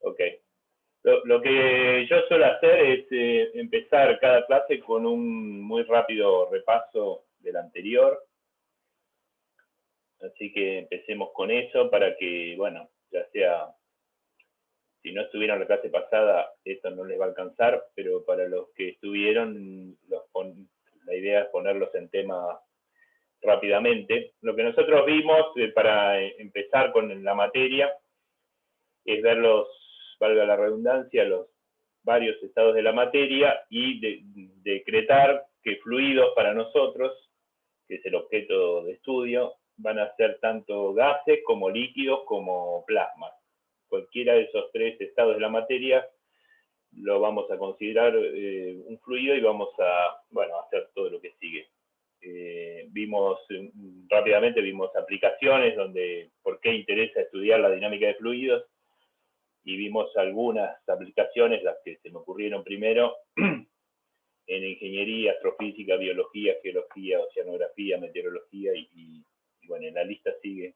Ok. Lo que yo suelo hacer es empezar cada clase con un muy rápido repaso del anterior. Así que empecemos con eso para que, bueno, ya sea, si no estuvieron la clase pasada, esto no les va a alcanzar, pero para los que estuvieron, la idea es ponerlos en tema rápidamente. Lo que nosotros vimos para empezar con la materia es ver valga la redundancia, los varios estados de la materia y decretar que fluidos para nosotros, que es el objeto de estudio, van a ser tanto gases como líquidos como plasmas. Cualquiera de esos tres estados de la materia lo vamos a considerar un fluido y vamos a, bueno, hacer todo lo que sigue. Rápidamente vimos aplicaciones donde por qué interesa estudiar la dinámica de fluidos, y vimos algunas aplicaciones, las que se me ocurrieron primero, en ingeniería, astrofísica, biología, geología, oceanografía, meteorología, y bueno, en la lista sigue.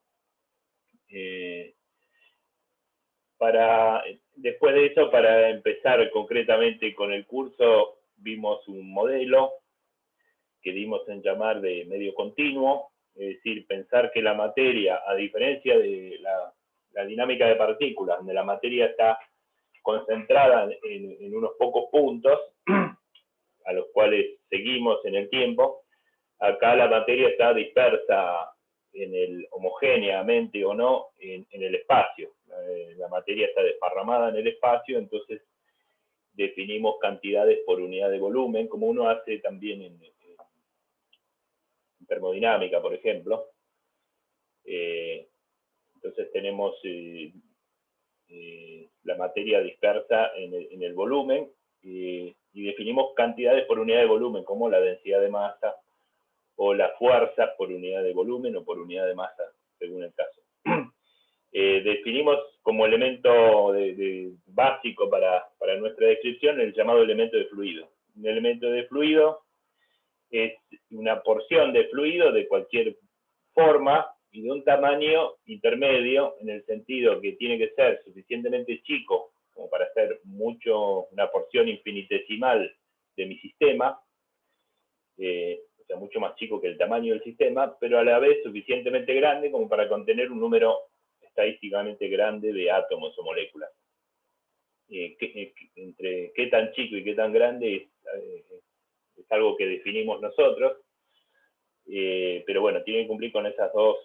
Después de eso, para empezar concretamente con el curso, vimos un modelo que dimos en llamar de medio continuo, es decir, pensar que la materia, a diferencia de la dinámica de partículas, donde la materia está concentrada en unos pocos puntos, a los cuales seguimos en el tiempo, acá la materia está dispersa homogéneamente o no en el espacio. La materia está desparramada en el espacio, entonces definimos cantidades por unidad de volumen, como uno hace también en termodinámica, por ejemplo. Entonces tenemos la materia dispersa en el volumen y definimos cantidades por unidad de volumen, como la densidad de masa o la fuerza por unidad de volumen o por unidad de masa, según el caso. Definimos como elemento básico para nuestra descripción el llamado elemento de fluido. Un elemento de fluido es una porción de fluido de cualquier forma y de un tamaño intermedio, en el sentido que tiene que ser suficientemente chico como para ser una porción infinitesimal de mi sistema, o sea, mucho más chico que el tamaño del sistema, pero a la vez suficientemente grande como para contener un número estadísticamente grande de átomos o moléculas. Entre qué tan chico y qué tan grande es algo que definimos nosotros, pero bueno, tiene que cumplir con esas dos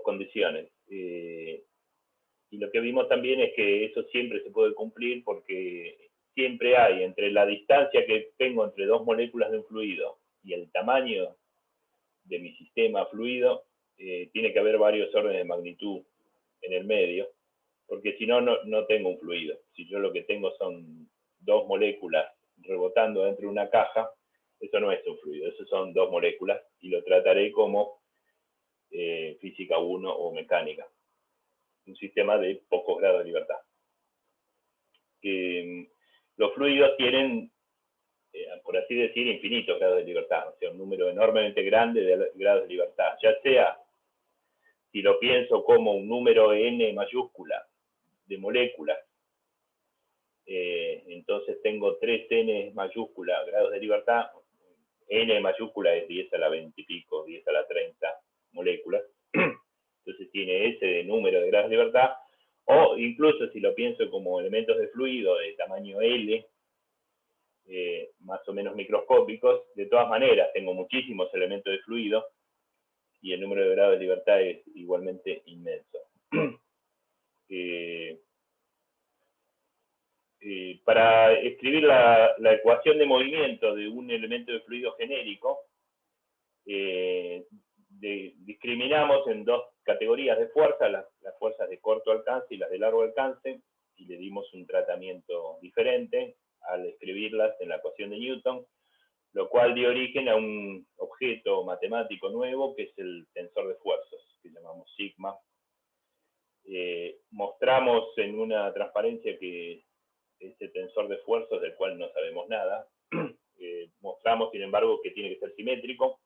condiciones. Y lo que vimos también es que eso siempre se puede cumplir porque siempre hay, entre la distancia que tengo entre dos moléculas de un fluido y el tamaño de mi sistema fluido, tiene que haber varios órdenes de magnitud en el medio, porque si no, no tengo un fluido. Si yo lo que tengo son dos moléculas rebotando dentro de una caja, eso no es un fluido, eso son dos moléculas, y lo trataré como física 1 o mecánica, un sistema de pocos grados de libertad. Los fluidos tienen, por así decir, infinitos grados de libertad, o sea, un número enormemente grande de grados de libertad, ya sea, si lo pienso como un número n mayúscula de moléculas, entonces tengo 3n mayúscula grados de libertad, n mayúscula es 10 a la 20 y pico, 10 a la 30 moléculas, entonces tiene ese número de grados de libertad, o incluso si lo pienso como elementos de fluido de tamaño L, más o menos microscópicos, de todas maneras tengo muchísimos elementos de fluido y el número de grados de libertad es igualmente inmenso. Para escribir la ecuación de movimiento de un elemento de fluido genérico, discriminamos en dos categorías de fuerza, las fuerzas de corto alcance y las de largo alcance, y le dimos un tratamiento diferente al escribirlas en la ecuación de Newton, lo cual dio origen a un objeto matemático nuevo que es el tensor de fuerzas, que llamamos sigma. Mostramos en una transparencia que este tensor de fuerzas, del cual no sabemos nada, mostramos, sin embargo, que tiene que ser simétrico.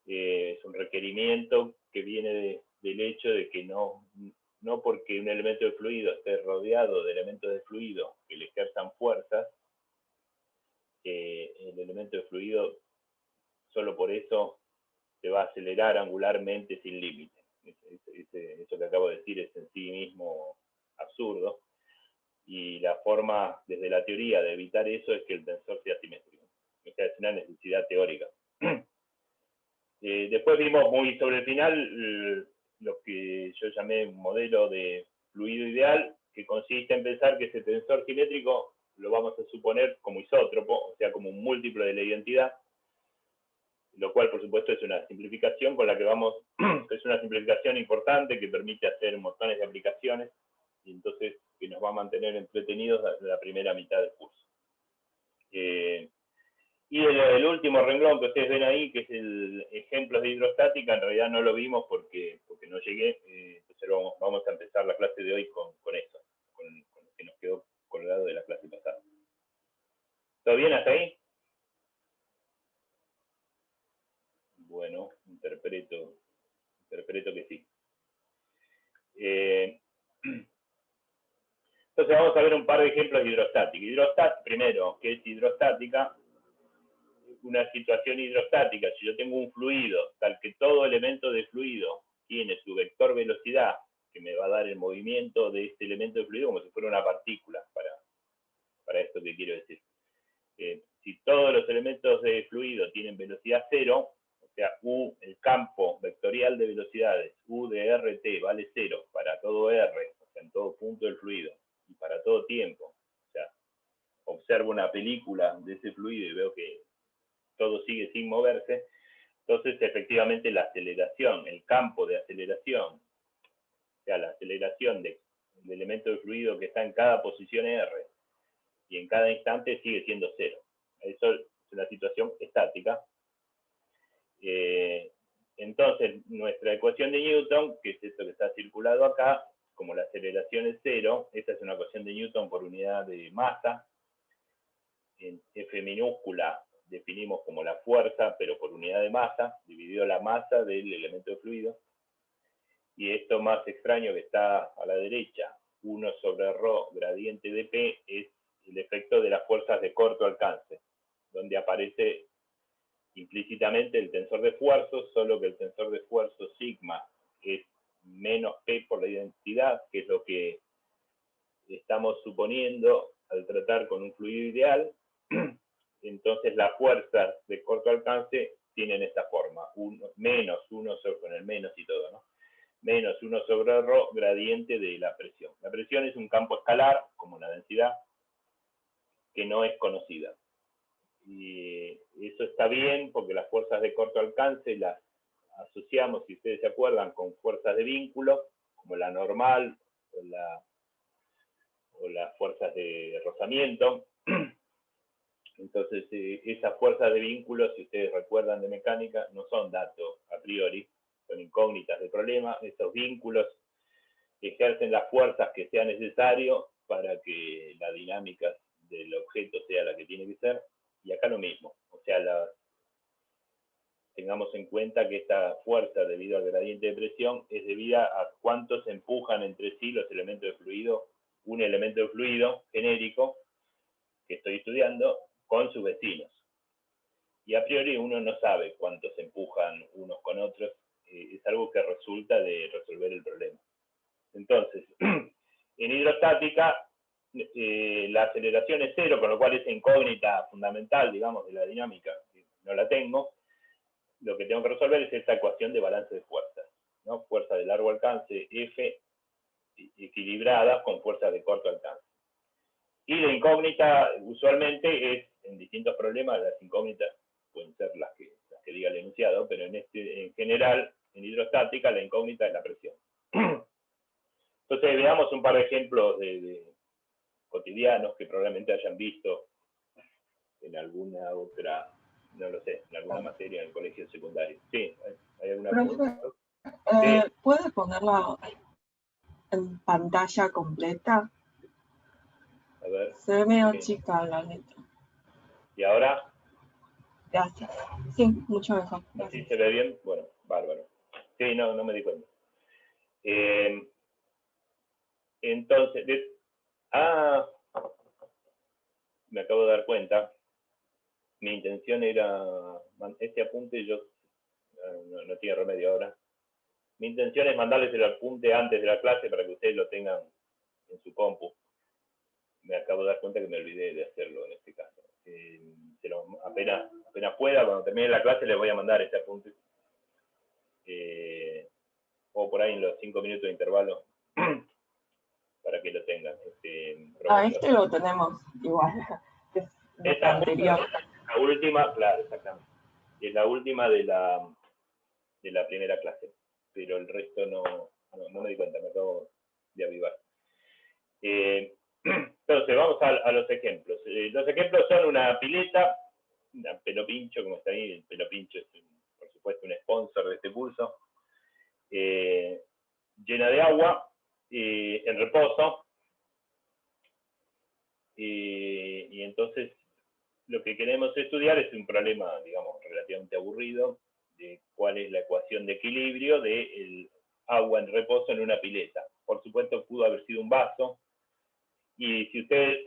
Es un requerimiento que viene del hecho de que no porque un elemento de fluido esté rodeado de elementos de fluido que le ejerzan fuerzas, el elemento de fluido solo por eso se va a acelerar angularmente sin límite. Eso que acabo de decir es en sí mismo absurdo, y la forma desde la teoría de evitar eso es que el tensor sea simétrico. O sea, es una necesidad teórica. Después vimos muy sobre el final lo que yo llamé un modelo de fluido ideal, que consiste en pensar que ese tensor simétrico lo vamos a suponer como isótropo, o sea, como un múltiplo de la identidad, lo cual, por supuesto, es una simplificación con la que vamos, es una simplificación importante que permite hacer montones de aplicaciones, y entonces que nos va a mantener entretenidos la primera mitad del curso. Y el último renglón que ustedes ven ahí, que es el ejemplo de hidrostática, en realidad no lo vimos porque no llegué, entonces vamos a empezar la clase de hoy con eso, con lo que nos quedó colgado de la clase pasada. ¿Todo bien hasta ahí? Bueno, interpreto que sí. Entonces vamos a ver un par de ejemplos de hidrostática. Primero, ¿qué es hidrostática? Una situación hidrostática, si yo tengo un fluido tal que todo elemento de fluido tiene su vector velocidad, que me va a dar el movimiento de este elemento de fluido como si fuera una partícula, para esto que quiero decir. Si todos los elementos de fluido tienen velocidad cero, o sea, U, el campo vectorial de velocidades, U de RT vale 0 para todo R, o sea, en todo punto del fluido, y para todo tiempo. O sea, observo una película de ese fluido y veo que todo sigue sin moverse, entonces efectivamente la aceleración, el campo de aceleración, o sea, la aceleración del elemento de fluido que está en cada posición R y en cada instante sigue siendo 0. Eso es una situación estática. Entonces, nuestra ecuación de Newton, que es esto que está circulado acá, como la aceleración es 0, esta es una ecuación de Newton por unidad de masa. En F minúscula definimos como la fuerza, pero por unidad de masa, dividido la masa del elemento de fluido. Y esto más extraño que está a la derecha, 1 sobre ρ gradiente de P, es el efecto de las fuerzas de corto alcance, donde aparece implícitamente el tensor de esfuerzos, solo que el tensor de esfuerzos sigma es menos P por la identidad, que es lo que estamos suponiendo al tratar con un fluido ideal. Entonces las fuerzas de corto alcance tienen esta forma, menos 1 sobre, con el menos y todo, ¿no? Menos 1 sobre ρ gradiente de la presión. La presión es un campo escalar, como la densidad, que no es conocida. Y eso está bien porque las fuerzas de corto alcance las asociamos, si ustedes se acuerdan, con fuerzas de vínculo, como la normal o las fuerzas de rozamiento. Entonces, esas fuerzas de vínculo, si ustedes recuerdan de mecánica, no son datos a priori, son incógnitas del problema. Estos vínculos ejercen las fuerzas que sea necesario para que la dinámica del objeto sea la que tiene que ser. Y acá lo mismo, o sea, tengamos en cuenta que esta fuerza debido al gradiente de presión es debida a cuántos empujan entre sí los elementos de fluido, un elemento de fluido genérico que estoy estudiando con sus vecinos. Y a priori uno no sabe cuántos empujan unos con otros, es algo que resulta de resolver el problema. Entonces, en hidrostática, la aceleración es 0, con lo cual esa incógnita fundamental, digamos, de la dinámica, no la tengo. Lo que tengo que resolver es esta ecuación de balance de fuerzas, ¿no? Fuerza de largo alcance, F, equilibrada con fuerzas de corto alcance. Y la incógnita, usualmente, es, en distintos problemas, las incógnitas pueden ser las que diga el enunciado, pero en general, en hidrostática, la incógnita es la presión. Entonces, veamos un par de ejemplos de cotidianos que probablemente hayan visto en alguna otra, no lo sé, en alguna materia en el colegio secundario. Sí, ¿hay alguna pregunta? Sí. ¿Puede ponerla en pantalla completa? A ver. Se ve medio chica la letra. ¿Y ahora? Gracias. Sí, mucho mejor. ¿Así se ve bien? Bueno, bárbaro. Sí, no me di cuenta. Entonces, me acabo de dar cuenta. Mi intención era, este apunte yo no tiene remedio ahora. Mi intención es mandarles el apunte antes de la clase para que ustedes lo tengan en su compu. Me acabo de dar cuenta que me olvidé de hacerlo en este caso. Pero apenas pueda, cuando termine la clase les voy a mandar este apunte. O por ahí en los 5 minutos de intervalo para que lo tengan. Este lo tenemos igual. Es la anterior. La última, claro, exactamente. Es la última de la primera clase. Pero el resto no me di cuenta, me acabo de avivar. Entonces, vamos a los ejemplos. Los ejemplos son una pileta, una Pelo Pincho, como está ahí. El Pelo Pincho es, por supuesto, un sponsor de este curso. Llena de agua, en reposo. Y entonces, lo que queremos estudiar es un problema, digamos, relativamente aburrido, de cuál es la ecuación de equilibrio del agua en reposo en una pileta. Por supuesto, pudo haber sido un vaso. Y si ustedes,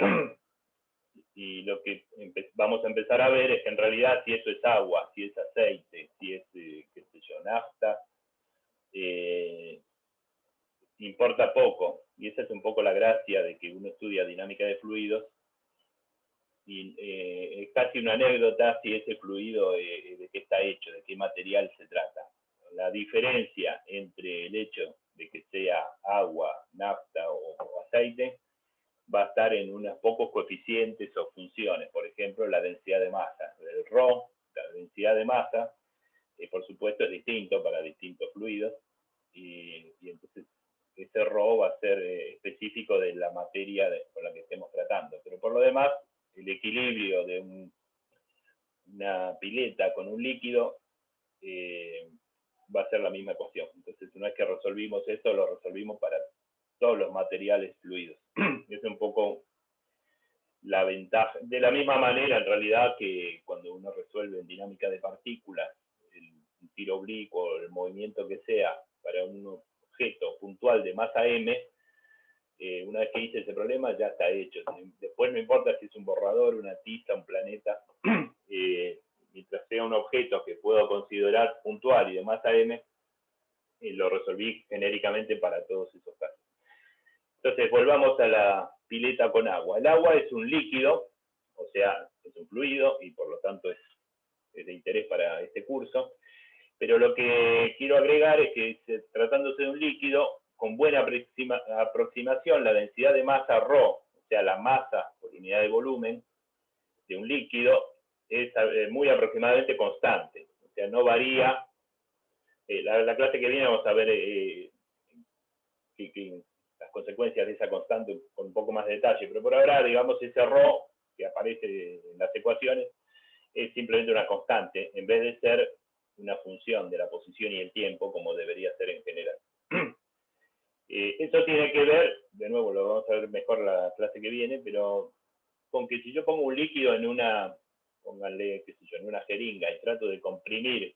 y lo que vamos a empezar a ver es que en realidad si eso es agua, si es aceite, si es, qué sé yo, nafta, importa poco. Y esa es un poco la gracia de que uno estudia dinámica de fluidos. Y es casi una anécdota si ese fluido de qué está hecho, de qué material se trata. La diferencia entre el hecho de que sea agua, nafta o aceite va a estar en unos pocos coeficientes o funciones. Por ejemplo, la densidad de masa. El ρ, la densidad de masa, por supuesto es distinto para distintos fluidos, y entonces ese ρ va a ser específico de la materia con la que estemos tratando. Pero por lo demás, el equilibrio de una pileta con un líquido va a ser la misma ecuación. Entonces, una vez que resolvimos esto, lo resolvimos para todos los materiales fluidos. Es un poco la ventaja. De la misma manera, en realidad, que cuando uno resuelve en dinámica de partículas, el tiro oblicuo, el movimiento que sea, para un objeto puntual de masa m, una vez que hice ese problema, ya está hecho. Después no importa si es un borrador, una tiza, un planeta, mientras sea un objeto que puedo considerar puntual y de masa m, lo resolví genéricamente para todos esos casos. Entonces, volvamos a la pileta con agua. El agua es un líquido, o sea, es un fluido y por lo tanto es de interés para este curso. Pero lo que quiero agregar es que tratándose de un líquido, con buena aproximación, la densidad de masa ρ, o sea, la masa por unidad de volumen de un líquido, es muy aproximadamente constante. O sea, no varía. La clase que viene vamos a ver las consecuencias de esa constante con un poco más de detalle, pero por ahora, digamos, ese ρ que aparece en las ecuaciones es simplemente una constante, en vez de ser una función de la posición y el tiempo, como debería ser en general. Eso tiene que ver, de nuevo lo vamos a ver mejor la clase que viene, pero con que si yo pongo un líquido en una, pónganle, qué sé yo, en una jeringa y trato de comprimir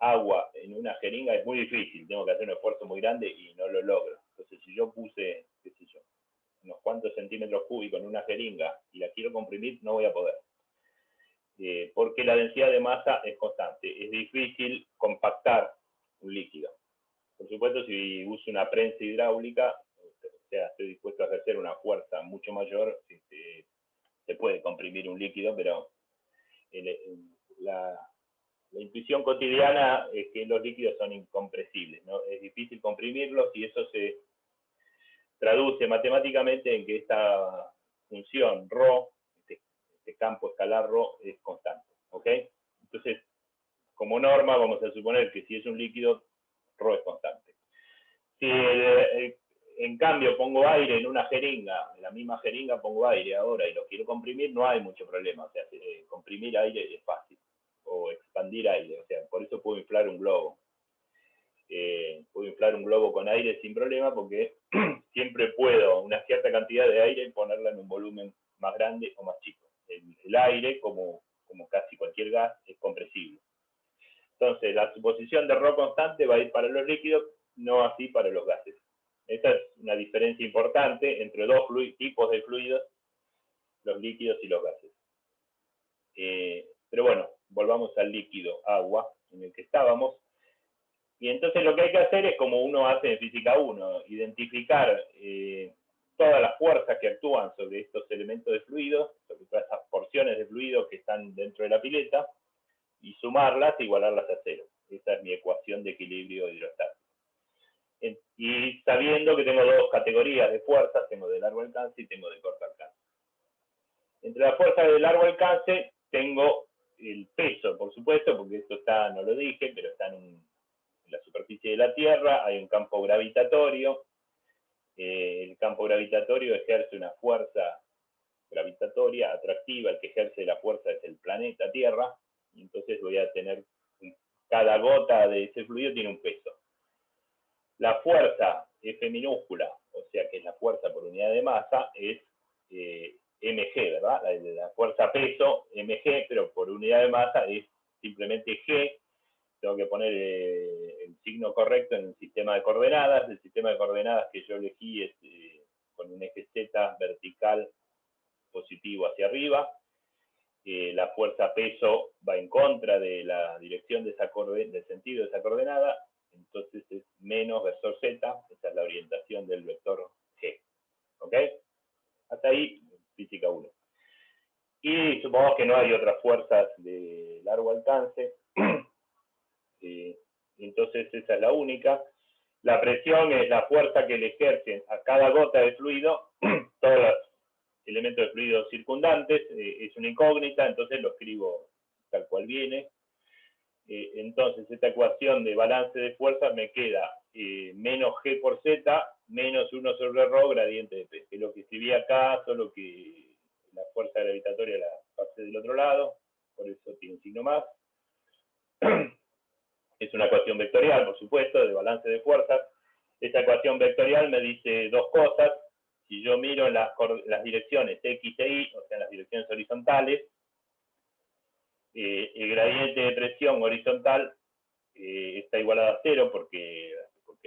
agua en una jeringa es muy difícil, tengo que hacer un esfuerzo muy grande y no lo logro. Entonces, si yo puse, qué sé yo, unos cuantos centímetros cúbicos en una jeringa y la quiero comprimir, no voy a poder. Porque la densidad de masa es constante. Es difícil compactar un líquido. Por supuesto, si uso una prensa hidráulica, o sea, estoy dispuesto a ejercer una fuerza mucho mayor, se puede comprimir un líquido, pero la intuición cotidiana es que los líquidos son incompresibles, ¿no? Es difícil comprimirlos y eso se traduce matemáticamente en que esta función ρ, este campo escalar ρ, es constante, ¿ok? Entonces, como norma, vamos a suponer que si es un líquido, ρ es constante. Si en cambio pongo aire en una jeringa, en la misma jeringa pongo aire ahora y lo quiero comprimir, no hay mucho problema. O sea, comprimir aire es fácil. O expandir aire. O sea, por eso puedo inflar un globo. Puedo inflar un globo con aire sin problema porque siempre puedo una cierta cantidad de aire ponerla en un volumen más grande o más chico. El aire, como casi cualquier gas, es compresible. Entonces, la suposición de ρ constante va a ir para los líquidos, no así para los gases. Esta es una diferencia importante entre dos tipos de fluidos, los líquidos y los gases. Pero bueno, volvamos al líquido, agua, en el que estábamos. Y entonces lo que hay que hacer es como uno hace en Física 1, identificar todas las fuerzas que actúan sobre estos elementos de fluido, sobre todas esas porciones de fluido que están dentro de la pileta, y sumarlas e igualarlas a cero. Esa es mi ecuación de equilibrio hidrostático. Y sabiendo que tengo dos categorías de fuerzas, tengo de largo alcance y tengo de corto alcance. Entre las fuerzas de largo alcance tengo el peso, por supuesto, porque esto está, no lo dije, pero está en la superficie de la Tierra, hay un campo gravitatorio. El campo gravitatorio ejerce una fuerza gravitatoria atractiva, el que ejerce la fuerza es el planeta Tierra, y entonces voy a tener, cada gota de ese fluido tiene un peso. La fuerza F minúscula, o sea que es la fuerza por unidad de masa, es mg, ¿verdad? La fuerza peso, mg, pero por unidad de masa es simplemente g. Tengo que poner el signo correcto en el sistema de coordenadas. El sistema de coordenadas que yo elegí es con un eje z vertical positivo hacia arriba. La fuerza peso va en contra de la dirección de del sentido de esa coordenada, entonces es menos versor z, esa es la orientación del vector g. ¿Ok? Hasta ahí, física 1. Y supongamos que no hay otras fuerzas de largo alcance, entonces esa es la única. La presión es la fuerza que le ejercen a cada gota de fluido todos los elementos de fluido circundantes. Es una incógnita, entonces lo escribo tal cual viene. Entonces esta ecuación de balance de fuerzas me queda menos g por z menos 1 sobre ρ gradiente de p, que es lo que escribí acá, solo que la fuerza gravitatoria la pasé del otro lado, por eso tiene un signo más. Es una ecuación vectorial, por supuesto, de balance de fuerzas. Esta ecuación vectorial me dice dos cosas. Si yo miro las direcciones x e y, o sea, las direcciones horizontales, el gradiente de presión horizontal está igualado a 0 porque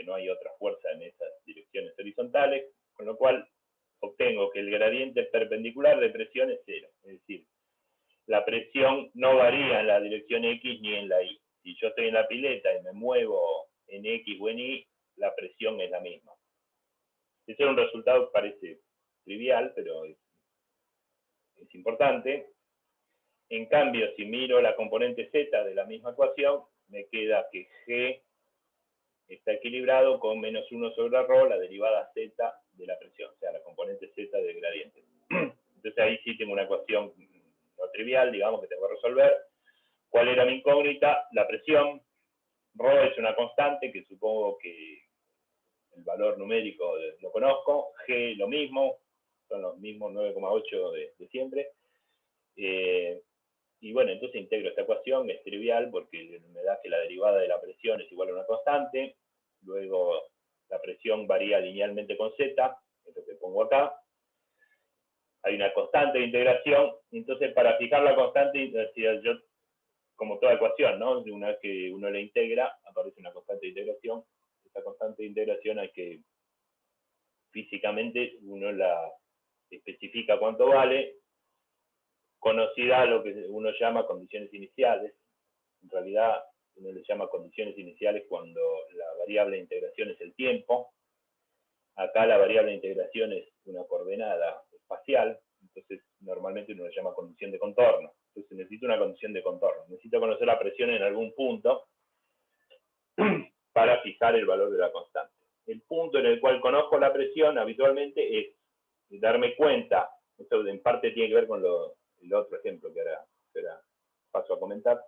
no hay otra fuerza en esas direcciones horizontales, con lo cual obtengo que el gradiente perpendicular de presión es 0. Es decir, la presión no varía en la dirección x ni en la y. Si yo estoy en la pileta y me muevo en x o en y, la presión es la misma. Ese es un resultado que parece trivial, pero es importante. En cambio, si miro la componente z de la misma ecuación, me queda que g está equilibrado con menos 1 sobre ρ, la derivada z de la presión, o sea, la componente z del gradiente. Entonces ahí sí tengo una ecuación no trivial, digamos, que tengo que resolver. ¿Cuál era mi incógnita? La presión. Ρ es una constante que supongo que el valor numérico lo conozco. G lo mismo, son los mismos 9,8 de siempre. Y bueno, entonces integro esta ecuación, es trivial porque me da que la derivada de la presión es igual a una constante. Luego la presión varía linealmente con z, es lo que pongo acá. Hay una constante de integración, entonces para fijar la constante, yo, como toda ecuación, ¿no? Una vez que uno la integra, aparece una constante de integración. Esta constante de integración hay que, físicamente, uno la especifica cuánto vale, conocida lo que uno llama condiciones iniciales. En realidad, uno le llama condiciones iniciales cuando la variable de integración es el tiempo. Acá la variable de integración es una coordenada espacial, entonces normalmente uno le llama condición de contorno. Entonces necesito una condición de contorno. Necesito conocer la presión en algún punto para fijar el valor de la constante. El punto en el cual conozco la presión habitualmente es darme cuenta, esto en parte tiene que ver con el otro ejemplo que ahora paso a comentar,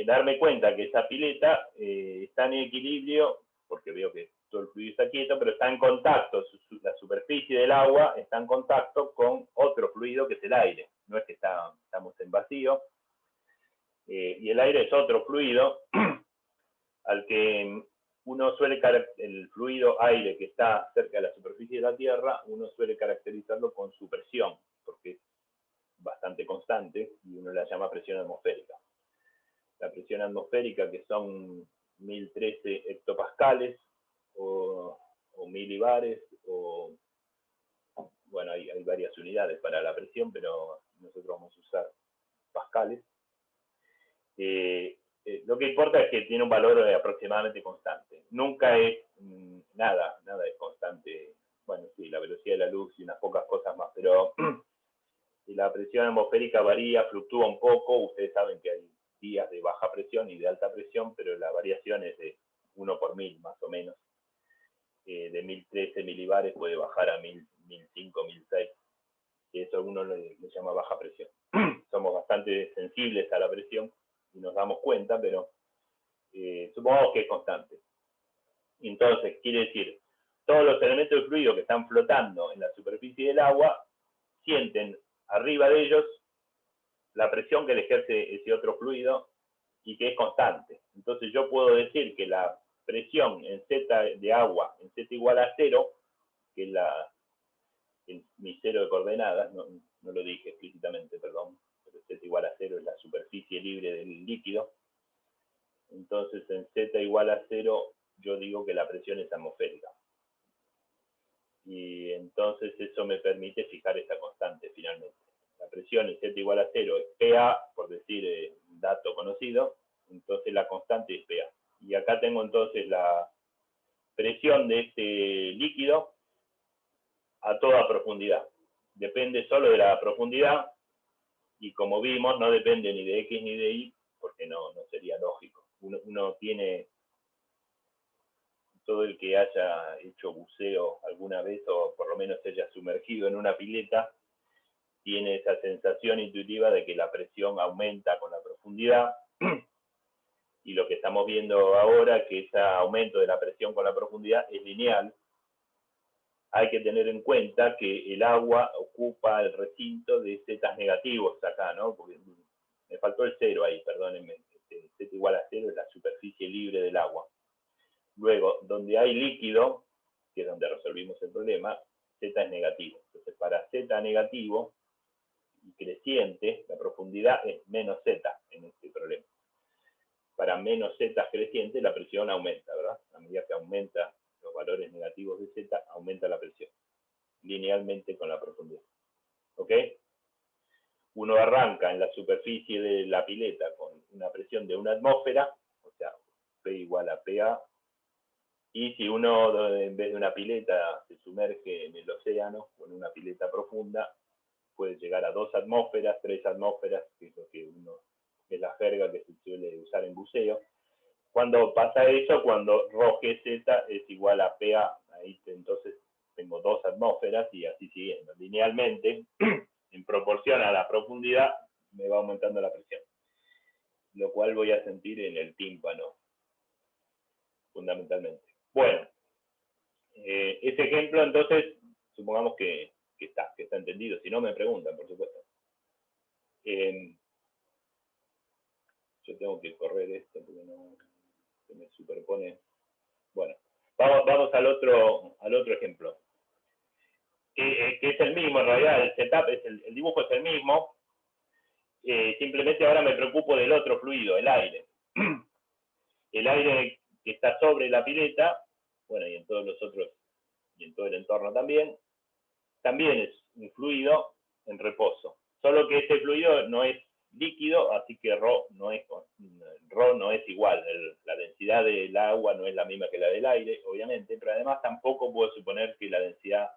darme cuenta que esa pileta está en equilibrio, porque veo que todo el fluido está quieto, pero está en contacto, la superficie del agua está en contacto con otro fluido que es el aire. No es que estamos en vacío, y el aire es otro fluido al que uno suele, el fluido aire que está cerca de la superficie de la Tierra, uno suele caracterizarlo con su presión, porque es bastante constante, y uno la llama presión atmosférica. La presión atmosférica, que son 1013 hectopascales o milibares, o bueno, hay varias unidades para la presión, pero nosotros vamos a usar pascales. Lo que importa es que tiene un valor aproximadamente constante. Nunca es nada es constante. Bueno, sí, la velocidad de la luz y unas pocas cosas más, pero la presión atmosférica varía, fluctúa un poco. Ustedes saben que hay días de baja presión y de alta presión, pero la variación es de 1 por 1000 más o menos. De 1013 milibares puede bajar a 1000, 1005, 1006. Y eso uno le llama baja presión. Somos bastante sensibles a la presión y nos damos cuenta, pero supongamos que es constante. Entonces, quiere decir, todos los elementos del fluido que están flotando en la superficie del agua sienten arriba de ellos la presión que le ejerce ese otro fluido y que es constante. Entonces yo puedo decir que la presión en Z de agua, en Z igual a 0, que es mi cero de coordenadas, no lo dije explícitamente, perdón, pero Z igual a 0 es la superficie libre del líquido. Entonces en Z igual a 0 yo digo que la presión es atmosférica. Y entonces eso me permite fijar esta constante finalmente. La presión en Z igual a 0 es PA, por decir un dato conocido, entonces la constante es PA. Y acá tengo entonces la presión de este líquido a toda profundidad. Depende solo de la profundidad y como vimos no depende ni de X ni de Y porque no sería lógico. Uno tiene, todo el que haya hecho buceo alguna vez o por lo menos se haya sumergido en una pileta, tiene esa sensación intuitiva de que la presión aumenta con la profundidad y lo que estamos viendo ahora, que ese aumento de la presión con la profundidad es lineal. Hay que tener en cuenta que el agua ocupa el recinto de zetas negativos acá, ¿no? Porque me faltó el 0 ahí, perdónenme. Z igual a 0 es la superficie libre del agua. Luego, donde hay líquido, que es donde resolvimos el problema, Z es negativo. Entonces, para Z negativo y creciente, la profundidad es menos Z en este problema. Para menos Z creciente, la presión aumenta, ¿verdad? A medida que aumenta los valores negativos de Z, aumenta la presión, linealmente con la profundidad. ¿Ok? Uno arranca en la superficie de la pileta con una presión de 1 atmósfera, o sea, P igual a PA, y si uno en vez de una pileta se sumerge en el océano, con una pileta profunda, puede llegar a 2 atmósferas, 3 atmósferas, que es lo que es la jerga que se suele usar en buceo. Cuando pasa eso, cuando ρGZ es igual a PA, ahí entonces tengo 2 atmósferas y así siguiendo. Linealmente, en proporción a la profundidad, me va aumentando la presión, lo cual voy a sentir en el tímpano, fundamentalmente. Bueno, ese ejemplo entonces, supongamos que está entendido, si no me preguntan, por supuesto. Yo tengo que correr esto porque no se me superpone. Bueno, vamos al otro ejemplo, que es el mismo en realidad, el setup, el dibujo es el mismo, simplemente ahora me preocupo del otro fluido, el aire. El aire que está sobre la pileta, bueno, y en todos los otros, y en todo el entorno también es un fluido en reposo. Solo que este fluido no es líquido, así que ρ no es igual. La densidad del agua no es la misma que la del aire, obviamente, pero además tampoco puedo suponer que la densidad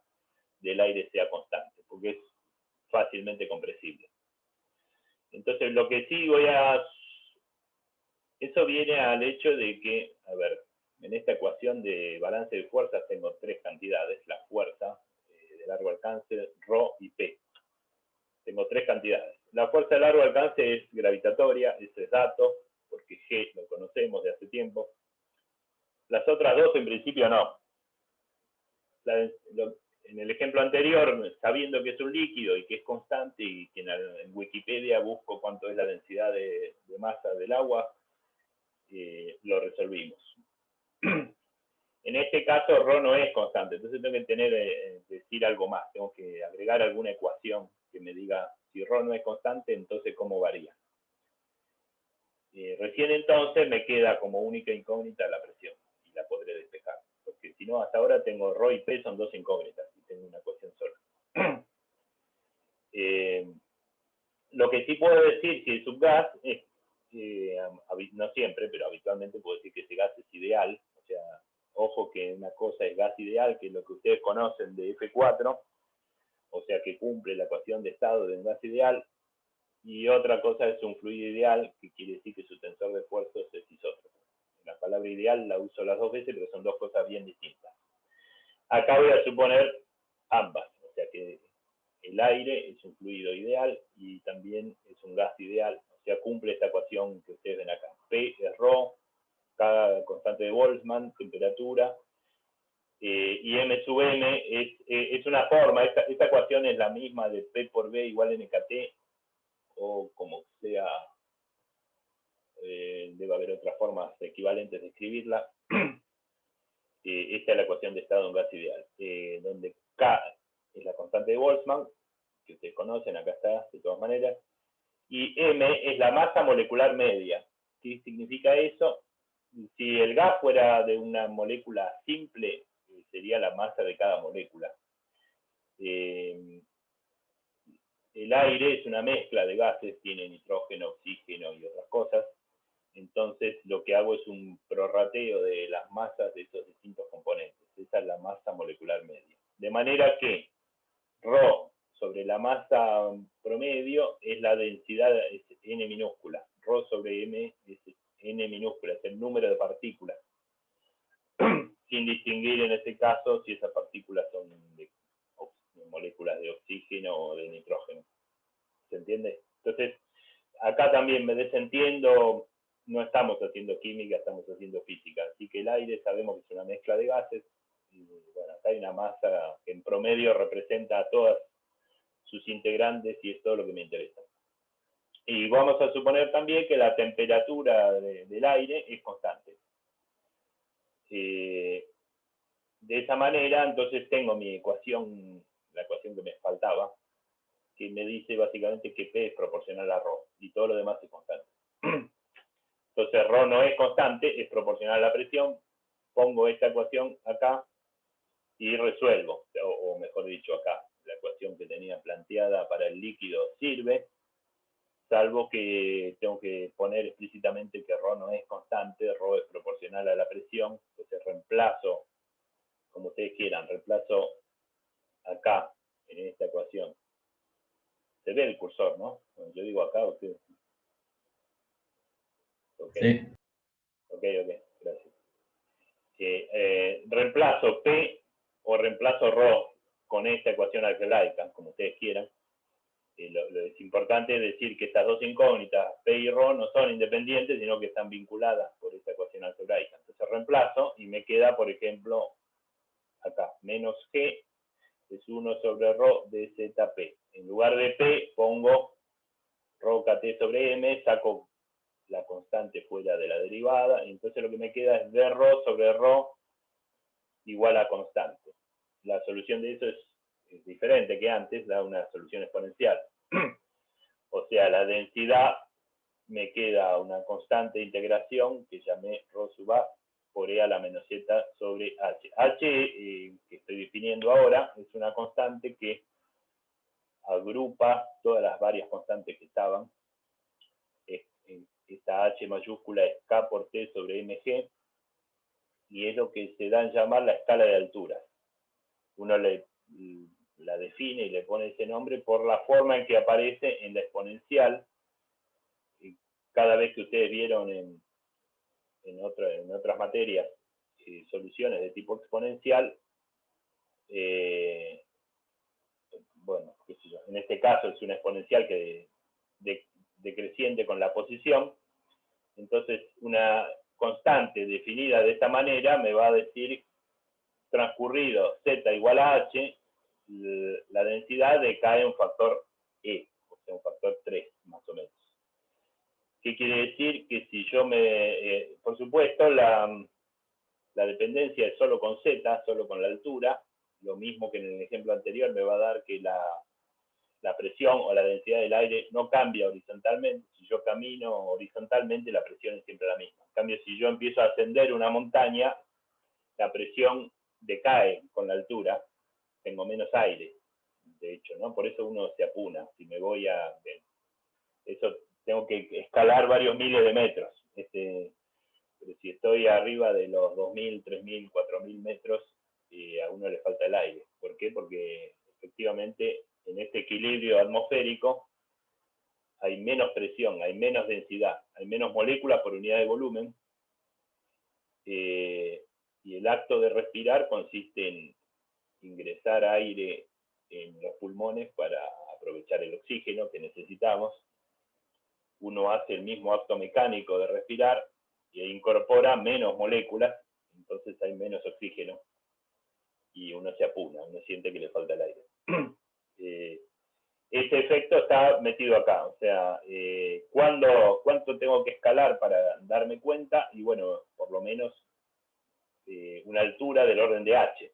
del aire sea constante, porque es fácilmente compresible. Entonces, lo que sí eso viene al hecho de que, a ver, en esta ecuación de balance de fuerzas tengo 3 cantidades, la fuerza de largo alcance, ρ y P. Tengo 3 cantidades. La fuerza de largo alcance es gravitatoria, ese es dato, porque G lo conocemos de hace tiempo. Las otras 2 en principio no. En el ejemplo anterior, sabiendo que es un líquido y que es constante, y que en Wikipedia busco cuánto es la densidad de masa del agua, lo resolvimos. En este caso, ρ no es constante, entonces tengo que decir algo más, tengo que agregar alguna ecuación que me diga si ρ no es constante, entonces cómo varía. Recién entonces me queda como única incógnita la presión, y la podré despejar, porque si no, hasta ahora tengo Rho y P son dos incógnitas, y tengo una ecuación sola. Lo que sí puedo decir si es un gas es, no siempre, pero habitualmente puedo decir que ese gas es ideal. O sea, ojo que una cosa es gas ideal, que es lo que ustedes conocen de F4, o sea que cumple la ecuación de estado de un gas ideal, y otra cosa es un fluido ideal, que quiere decir que su tensor de esfuerzos es isótropo. La palabra ideal la uso las dos veces, pero son dos cosas bien distintas. Acá voy a suponer ambas, o sea que el aire es un fluido ideal y también es un gas ideal, o sea, cumple esta ecuación que ustedes ven acá. P es Rho, K constante de Boltzmann, temperatura, y M sub M es una forma, esta ecuación es la misma de P por B igual NKT, o como sea, debe haber otras formas equivalentes de escribirla. Esta es la ecuación de estado de un gas ideal, donde K es la constante de Boltzmann, que ustedes conocen, acá está, de todas maneras, y M es la masa molecular media. ¿Qué significa eso? Si el gas fuera de una molécula simple, sería la masa de cada molécula. El aire es una mezcla de gases, tiene nitrógeno, oxígeno y otras cosas. Entonces lo que hago es un prorrateo de las masas de esos distintos componentes. Esa es la masa molecular media. De manera que Rho sobre la masa promedio es la densidad, es n minúscula. Rho sobre m es n minúscula, es el número de partículas. Sin distinguir en este caso si esas partículas son de moléculas de oxígeno o de nitrógeno. ¿Se entiende? Entonces, acá también me desentiendo, no estamos haciendo química, estamos haciendo física. Así que el aire sabemos que es una mezcla de gases. Y bueno, acá hay una masa que en promedio representa a todas sus integrantes y es todo lo que me interesa. Y vamos a suponer también que la temperatura del aire es constante. De esa manera, entonces tengo mi ecuación, la ecuación que me faltaba, que me dice básicamente que P es proporcional a Rho y todo lo demás es constante. Entonces Rho no es constante, es proporcional a la presión. Pongo esta ecuación acá y resuelvo, o mejor dicho acá, la ecuación que tenía planteada para el líquido sirve, salvo que tengo que poner explícitamente que Rho no es constante, Rho es proporcional a la presión. Entonces reemplazo, como ustedes quieran, reemplazo acá, en esta ecuación. Se ve el cursor, ¿no? Cuando yo digo acá, ustedes... Sí. Ok, gracias. Reemplazo P o reemplazo Rho con esta ecuación algebraica, como ustedes quieran. Lo es importante decir que estas dos incógnitas, P y Rho, no son independientes, sino que están vinculadas por esta ecuación algebraica. Entonces reemplazo y me queda, por ejemplo, acá, menos G es 1 sobre Rho de ZP. En lugar de P pongo Rho KT sobre M, saco la constante fuera de la derivada, y entonces lo que me queda es d Rho sobre Rho igual a constante. La solución de eso es diferente que antes, da una solución exponencial. O sea, la densidad me queda una constante de integración que llamé Rho sub A por E a la menos Z sobre H. H, que estoy definiendo ahora, es una constante que agrupa todas las varias constantes que estaban. Esta H mayúscula es K por T sobre MG, y es lo que se da en llamar la escala de alturas. Uno la define y le pone ese nombre por la forma en que aparece en la exponencial. Y cada vez que ustedes vieron en otras materias soluciones de tipo exponencial, bueno, qué sé yo, en este caso es una exponencial que decreciente con la posición. Entonces, una constante definida de esta manera me va a decir, transcurrido z igual a h, la densidad decae un factor e, o sea, un factor 3, más o menos. ¿Qué quiere decir? Que si yo por supuesto, la dependencia es solo con z, solo con la altura, lo mismo que en el ejemplo anterior me va a dar que la presión o la densidad del aire no cambia horizontalmente. Si yo camino horizontalmente, la presión es siempre la misma. En cambio, si yo empiezo a ascender una montaña, la presión decae con la altura, tengo menos aire, de hecho, ¿no? Por eso uno se apuna. Si me voy a... Eso tengo que escalar varios miles de metros. Pero si estoy arriba de los 2.000, 3.000, 4.000 metros, a uno le falta el aire. ¿Por qué? Porque efectivamente en este equilibrio atmosférico hay menos presión, hay menos densidad, hay menos moléculas por unidad de volumen, y el acto de respirar consiste en ingresar aire en los pulmones para aprovechar el oxígeno que necesitamos. Uno hace el mismo acto mecánico de respirar e incorpora menos moléculas, entonces hay menos oxígeno y uno se apuna, uno siente que le falta el aire. Ese efecto está metido acá, o sea, ¿cuánto tengo que escalar para darme cuenta? Y bueno, por lo menos una altura del orden de h.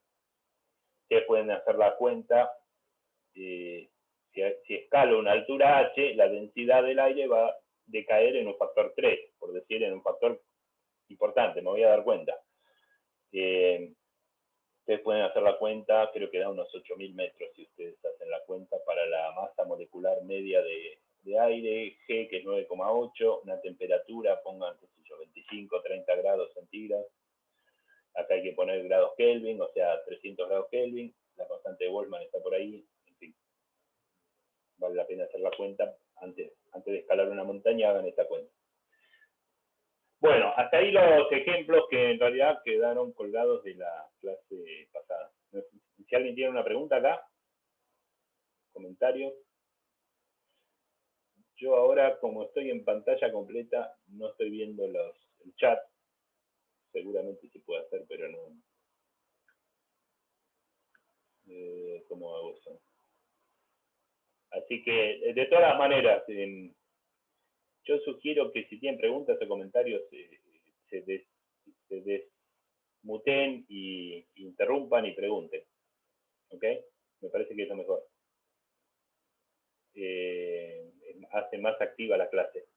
Ustedes pueden hacer la cuenta, si escalo una altura h, la densidad del aire va a decaer en un factor 3, por decir, en un factor importante, me voy a dar cuenta. Ustedes pueden hacer la cuenta, creo que da unos 8.000 metros si ustedes hacen la cuenta para la masa molecular media de aire, G, que es 9,8, una temperatura, pongan, qué sé yo, 25, 30 grados centígrados. Acá hay que poner grados Kelvin, o sea, 300 grados Kelvin. La constante de Boltzmann está por ahí. En fin, vale la pena hacer la cuenta. Antes de escalar una montaña, hagan esta cuenta. Bueno, hasta ahí los ejemplos que en realidad quedaron colgados de la clase pasada. Si alguien tiene una pregunta acá, comentario. Yo ahora, como estoy en pantalla completa, no estoy viendo el chat. Seguramente se puede hacer, pero no. ¿Cómo hago eso? Así que, de todas las maneras, yo sugiero que si tienen preguntas o comentarios, se desmuten y interrumpan y pregunten. ¿Ok? Me parece que es lo mejor. Hace más activa la clase.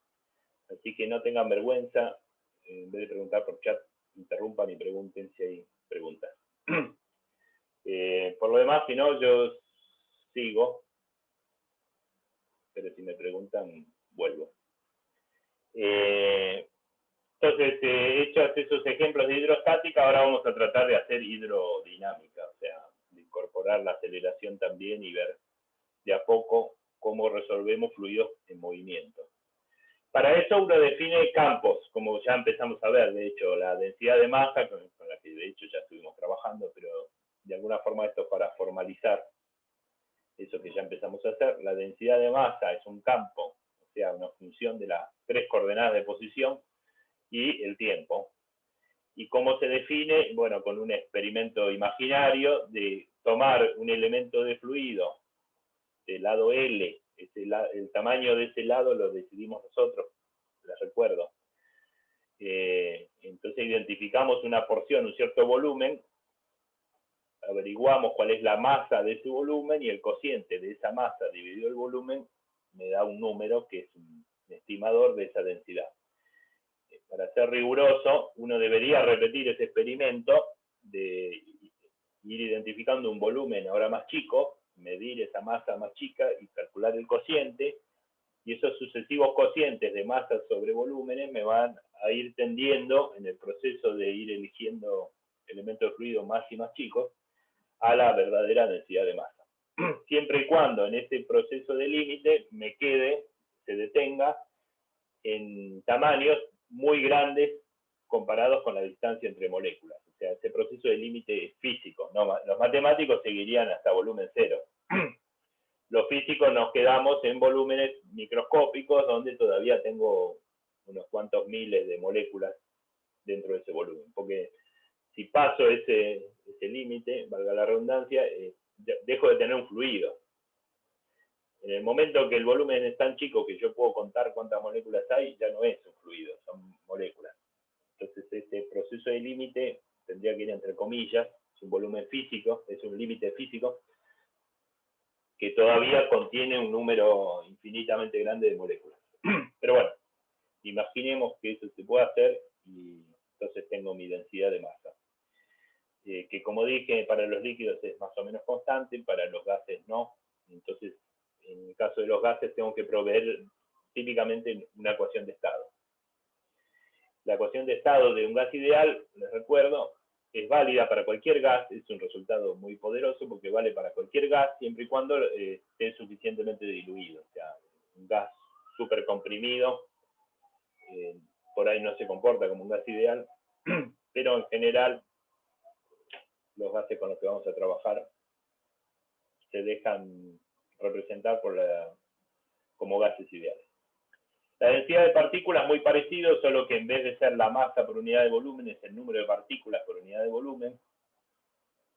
Así que no tengan vergüenza, en vez de preguntar por chat, interrumpan y pregunten si hay preguntas. Por lo demás, si no, yo sigo, pero si me preguntan, vuelvo. Entonces, hechos esos ejemplos de hidrostática, ahora vamos a tratar de hacer hidrodinámica, o sea, de incorporar la aceleración también y ver de a poco cómo resolvemos fluidos en movimiento. Para eso uno define campos, como ya empezamos a ver, de hecho, la densidad de masa, con la que de hecho ya estuvimos trabajando, pero de alguna forma esto es para formalizar eso que ya empezamos a hacer. La densidad de masa es un campo, o sea, una función de las 3 coordenadas de posición y el tiempo. ¿Y cómo se define? Bueno, con un experimento imaginario de tomar un elemento de fluido del lado L, el tamaño de ese lado lo decidimos nosotros, les recuerdo. Entonces identificamos una porción, un cierto volumen, averiguamos cuál es la masa de ese volumen y el cociente de esa masa dividido el volumen me da un número que es un estimador de esa densidad. Para ser riguroso, uno debería repetir ese experimento de ir identificando un volumen ahora más chico, medir esa masa más chica y calcular el cociente, y esos sucesivos cocientes de masa sobre volúmenes me van a ir tendiendo en el proceso de ir eligiendo elementos de fluido más y más chicos a la verdadera densidad de masa. Siempre y cuando en este proceso de límite me quede, se detenga en tamaños muy grandes comparados con la distancia entre moléculas. O sea, ese proceso de límite es físico, ¿no? Los matemáticos seguirían hasta volumen cero. Los físicos nos quedamos en volúmenes microscópicos donde todavía tengo unos cuantos miles de moléculas dentro de ese volumen. Porque si paso ese límite, valga la redundancia, dejo de tener un fluido. En el momento que el volumen es tan chico que yo puedo contar cuántas moléculas hay, ya no es un fluido, son moléculas. Entonces este proceso de límite tendría que ir entre comillas, es un volumen físico, es un límite físico, que todavía contiene un número infinitamente grande de moléculas. Pero bueno, imaginemos que eso se puede hacer y entonces tengo mi densidad de masa. que como dije, para los líquidos es más o menos constante, para los gases no. Entonces, en el caso de los gases tengo que proveer típicamente una ecuación de estado. La ecuación de estado de un gas ideal, les recuerdo, es válida para cualquier gas, es un resultado muy poderoso porque vale para cualquier gas siempre y cuando esté suficientemente diluido. O sea, un gas súper comprimido por ahí no se comporta como un gas ideal, pero en general los gases con los que vamos a trabajar se dejan representar como gases ideales. La densidad de partículas es muy parecido, solo que en vez de ser la masa por unidad de volumen, es el número de partículas por unidad de volumen,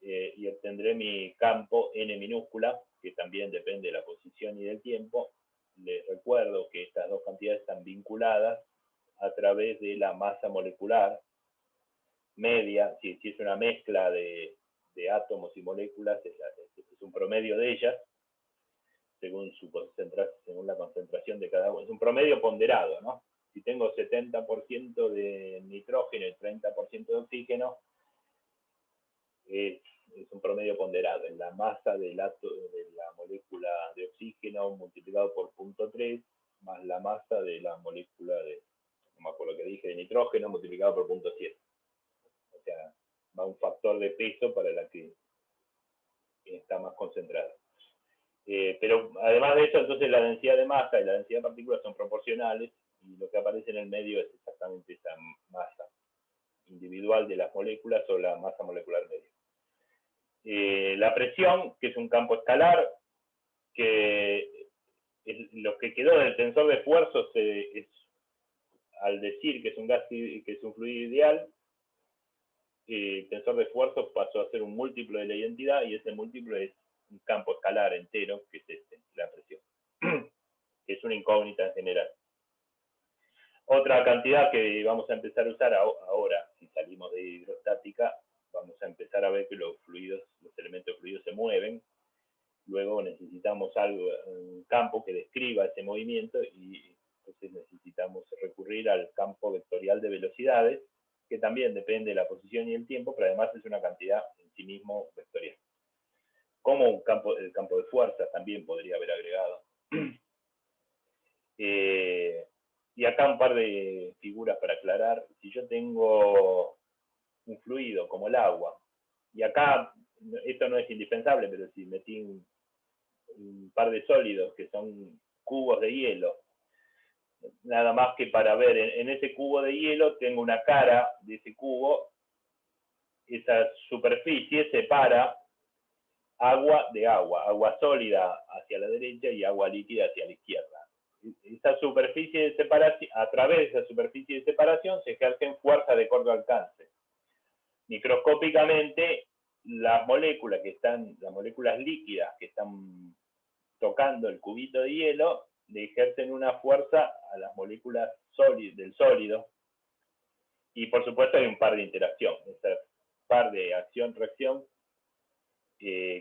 y obtendré mi campo n minúscula, que también depende de la posición y del tiempo. Les recuerdo que estas dos cantidades están vinculadas a través de la masa molecular media. Si es una mezcla de átomos y moléculas, es un promedio de ellas, según la concentración de cada uno. Es un promedio ponderado, ¿no? Si tengo 70% de nitrógeno y 30% de oxígeno, es un promedio ponderado. En la masa de la molécula de oxígeno multiplicado por 0.3 más la masa de la molécula no me acuerdo que dije, de nitrógeno multiplicado por 0.7. O sea, va un factor de peso para la que está más concentrada. Pero además de eso, entonces la densidad de masa y la densidad de partículas son proporcionales, y lo que aparece en el medio es exactamente esa masa individual de las moléculas o la masa molecular media. La presión, que es un campo escalar, que lo que quedó del tensor de esfuerzos es, al decir que es un gas, que es un fluido ideal, el tensor de esfuerzos pasó a ser un múltiplo de la identidad, y ese múltiplo es un campo escalar entero, que es la presión, que es una incógnita en general. Otra cantidad que vamos a empezar a usar ahora, si salimos de hidrostática, vamos a empezar a ver que los elementos fluidos se mueven. Luego necesitamos un campo que describa ese movimiento, y entonces necesitamos recurrir al campo vectorial de velocidades, que también depende de la posición y el tiempo, pero además es una cantidad en sí mismo vectorial. Como el campo de fuerzas también podría haber agregado. Y acá un par de figuras para aclarar. Si yo tengo un fluido como el agua, y acá esto no es indispensable, pero si metí un par de sólidos que son cubos de hielo, nada más que para ver, en ese cubo de hielo tengo una cara de ese cubo, esa superficie separa agua de agua sólida hacia la derecha y agua líquida hacia la izquierda. Esa superficie de separación, a través de esa superficie de separación se ejercen fuerzas de corto alcance. Microscópicamente, las moléculas líquidas que están tocando el cubito de hielo le ejercen una fuerza a las moléculas del sólido, y por supuesto hay un par de interacción. Ese par de acción-reacción,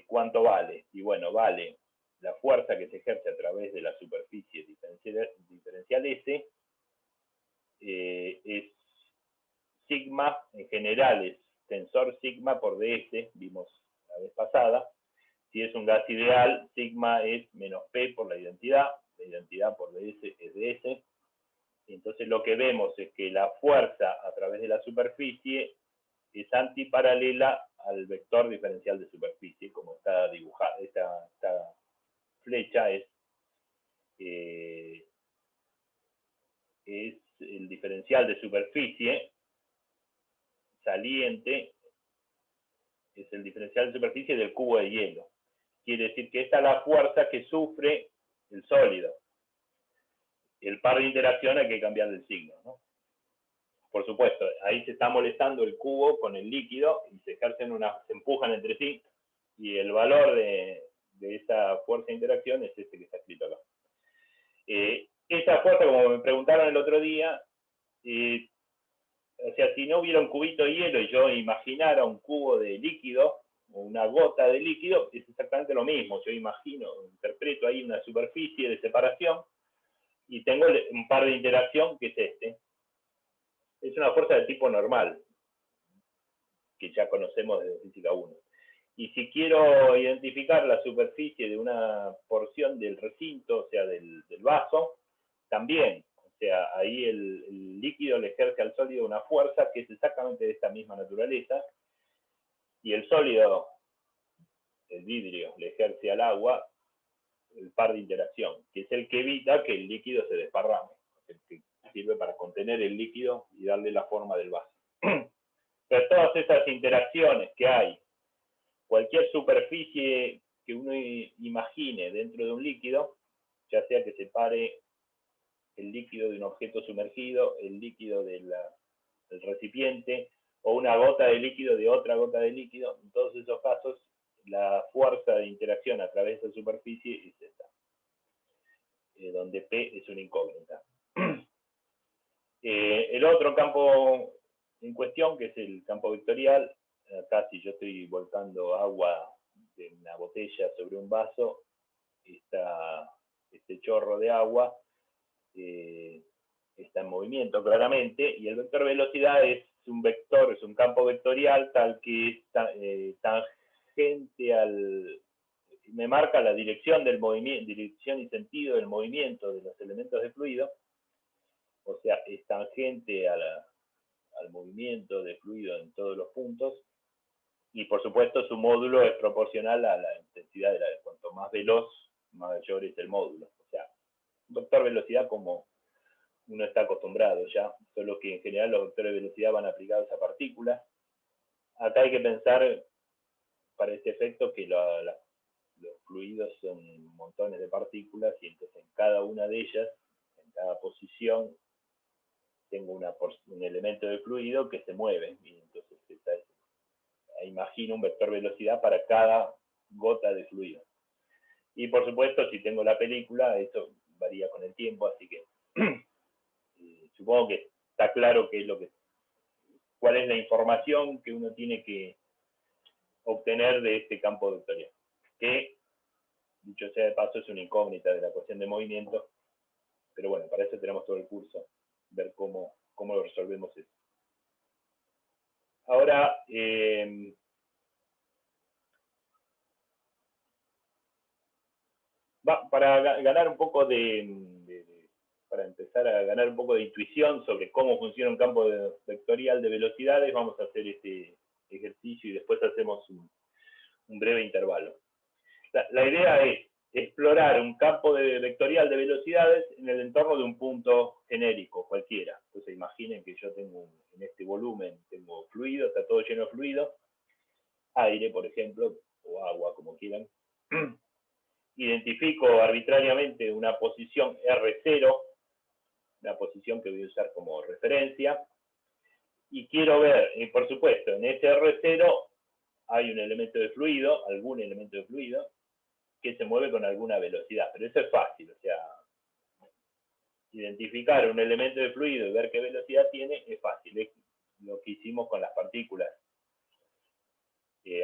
¿cuánto vale? Y bueno, vale la fuerza que se ejerce a través de la superficie diferencial S, es sigma, en general es tensor sigma por ds, vimos la vez pasada. Si es un gas ideal, sigma es menos P por la identidad por ds es ds. Entonces lo que vemos es que la fuerza a través de la superficie es antiparalela al vector diferencial de superficie, como está dibujada. Esta flecha es el diferencial de superficie saliente, es el diferencial de superficie del cubo de hielo. Quiere decir que esta es la fuerza que sufre el sólido. El par de interacción hay que cambiar el signo, ¿no? Por supuesto, ahí se está molestando el cubo con el líquido y se empujan entre sí, y el valor de esa fuerza de interacción es este que está escrito acá. Esa fuerza, como me preguntaron el otro día, o sea, si no hubiera un cubito de hielo y yo imaginara un cubo de líquido, o una gota de líquido, es exactamente lo mismo. Yo interpreto ahí una superficie de separación, y tengo un par de interacción que es este. Es una fuerza de tipo normal. que ya conocemos desde física 1. Y si quiero identificar la superficie de una porción del recinto, o sea, del vaso, también, o sea, ahí el líquido le ejerce al sólido una fuerza que es exactamente de esta misma naturaleza, y el sólido, el vidrio, le ejerce al agua el par de interacción, que es el que evita que el líquido se desparrame, el que sirve para contener el líquido y darle la forma del vaso. Pero todas esas interacciones que hay, cualquier superficie que uno imagine dentro de un líquido, ya sea que separe el líquido de un objeto sumergido, el líquido del recipiente, o una gota de líquido de otra gota de líquido, en todos esos casos, la fuerza de interacción a través de esa superficie es esta, donde P es una incógnita. El otro campo en cuestión, que es el campo vectorial, acá si yo estoy volcando agua de una botella sobre un vaso, este chorro de agua está en movimiento claramente, y el vector velocidad es un vector, es un campo vectorial tal que es tangente me marca la dirección del movimiento, dirección y sentido del movimiento de los elementos de fluido, o sea, es tangente al movimiento de fluido en todos los puntos, y por supuesto su módulo es proporcional a la intensidad de la. Cuanto más veloz, mayor es el módulo. O sea, vector velocidad como uno está acostumbrado ya, solo que en general los vectores de velocidad van aplicados a partículas. Acá hay que pensar para este efecto que los fluidos son montones de partículas, y entonces en cada una de ellas, en cada posición, tengo un elemento de fluido que se mueve, y entonces imagino un vector velocidad para cada gota de fluido. Y por supuesto, si tengo la película, esto varía con el tiempo, así que supongo que está claro cuál es la información que uno tiene que obtener de este campo vectorial, que, dicho sea de paso, es una incógnita de la ecuación de movimiento, pero bueno, para eso tenemos todo el curso, ver cómo lo resolvemos eso. Ahora, para ganar un poco para empezar a ganar un poco de intuición sobre cómo funciona un campo vectorial de velocidades, vamos a hacer este ejercicio y después hacemos un breve intervalo. La idea es explorar un campo vectorial de velocidades en el entorno de un punto genérico, cualquiera. Entonces imaginen que yo tengo en este volumen, tengo fluido, está todo lleno de fluido, aire, por ejemplo, o agua, como quieran. Identifico arbitrariamente una posición R0, una posición que voy a usar como referencia, y quiero ver, por supuesto, en ese R0 hay un elemento de fluido, algún elemento de fluido, que se mueve con alguna velocidad, pero eso es fácil, o sea, identificar un elemento de fluido y ver qué velocidad tiene es fácil, es lo que hicimos con las partículas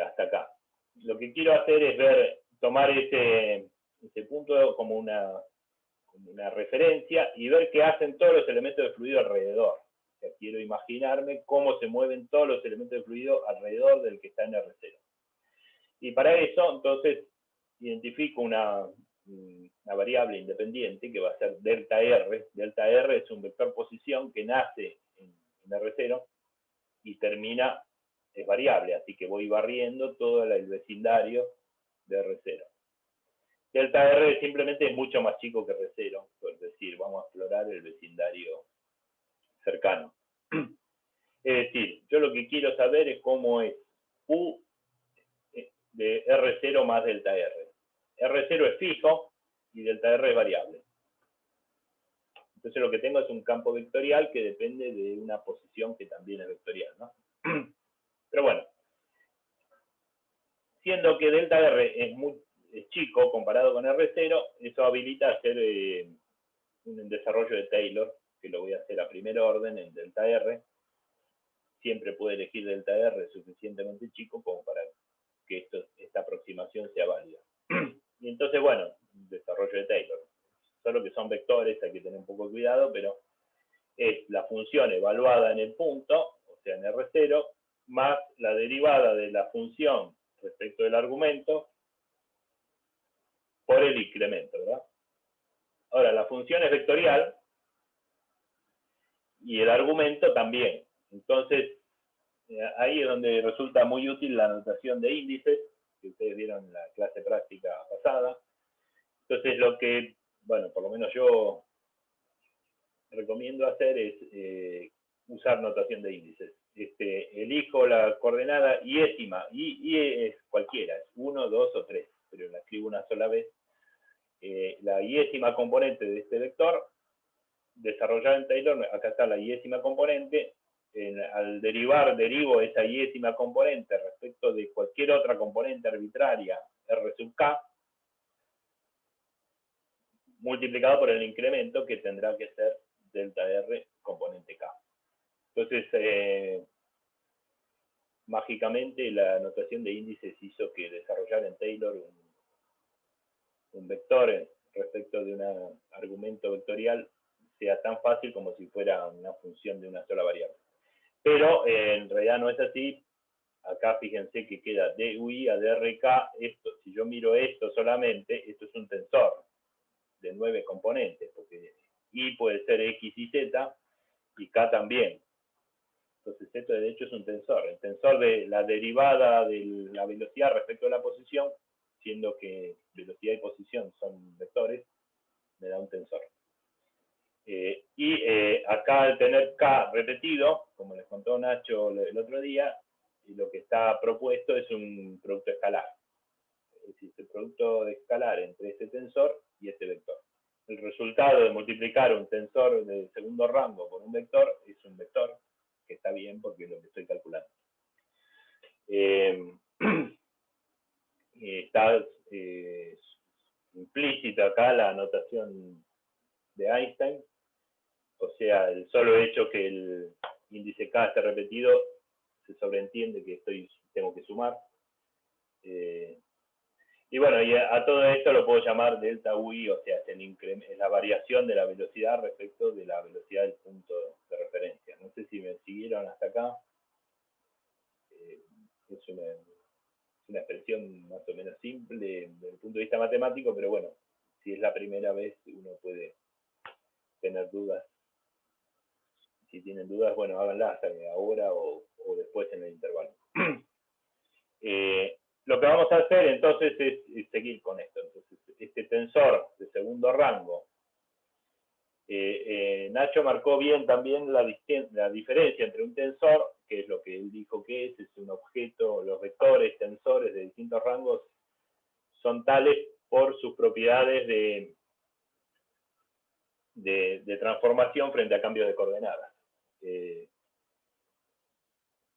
hasta acá. Lo que quiero hacer es tomar ese punto como una referencia y ver qué hacen todos los elementos de fluido alrededor. O sea, quiero imaginarme cómo se mueven todos los elementos de fluido alrededor del que está en R0. Y para eso, entonces, identifico una variable independiente que va a ser delta R. Delta R es un vector posición que nace en R0 y termina, es variable, así que voy barriendo todo el vecindario de R0. Delta R simplemente es mucho más chico que R0, es decir, vamos a explorar el vecindario cercano. Es decir, yo lo que quiero saber es cómo es U de R0 más delta R. R0 es fijo y delta R es variable. Entonces lo que tengo es un campo vectorial que depende de una posición que también es vectorial, ¿no? Pero bueno, siendo que delta R es chico comparado con R0, eso habilita hacer un desarrollo de Taylor, que lo voy a hacer a primer orden en delta R. Siempre puedo elegir delta R suficientemente chico como para que esta aproximación sea válida. Y entonces, bueno, desarrollo de Taylor. Solo que son vectores, hay que tener un poco de cuidado, pero es la función evaluada en el punto, o sea, en R0, más la derivada de la función respecto del argumento por el incremento, ¿verdad? Ahora, la función es vectorial y el argumento también. Entonces, ahí es donde resulta muy útil la notación de índices, que ustedes vieron en la clase práctica pasada. Entonces, lo que, bueno, por lo menos yo recomiendo hacer es usar notación de índices. Elijo la coordenada iésima, y es cualquiera, es 1, 2 o 3, pero la escribo una sola vez. La iésima componente de este vector, desarrollada en Taylor, acá está la iésima componente. Al derivo esa iésima componente respecto de cualquier otra componente arbitraria, R sub K, multiplicado por el incremento que tendrá que ser delta R componente K. Entonces, mágicamente la notación de índices hizo que desarrollar en Taylor un vector respecto de un argumento vectorial sea tan fácil como si fuera una función de una sola variable. Pero en realidad no es así. Acá fíjense que queda DUI a DRK. Esto, si yo miro esto solamente, esto es un tensor de 9 componentes, porque I puede ser X y Z, y K también. Entonces esto de hecho es un tensor. El tensor de la derivada de la velocidad respecto a la posición, siendo que velocidad y posición son vectores, me da un tensor. Acá al tener K repetido, como les contó Nacho el otro día, lo que está propuesto es un producto escalar. Es decir, el producto escalar entre este tensor y este vector. El resultado de multiplicar un tensor de segundo rango por un vector es un vector, que está bien porque es lo que estoy calculando. Está implícita acá la notación de Einstein, o sea, el solo hecho que el índice K esté repetido, se sobreentiende que tengo que sumar. Y bueno, y a todo esto lo puedo llamar delta UI, o sea, es la variación de la velocidad respecto de la velocidad del punto de referencia. No sé si me siguieron hasta acá. Es una expresión más o menos simple desde el punto de vista matemático, pero bueno, si es la primera vez uno puede tener dudas. Si tienen dudas, bueno, háganlas ahora o después en el intervalo. Lo que vamos a hacer entonces es seguir con esto. Entonces, este tensor de segundo rango, Nacho marcó bien también la diferencia entre un tensor, que es lo que él dijo que es un objeto, los vectores, tensores de distintos rangos son tales por sus propiedades de transformación frente a cambios de coordenadas.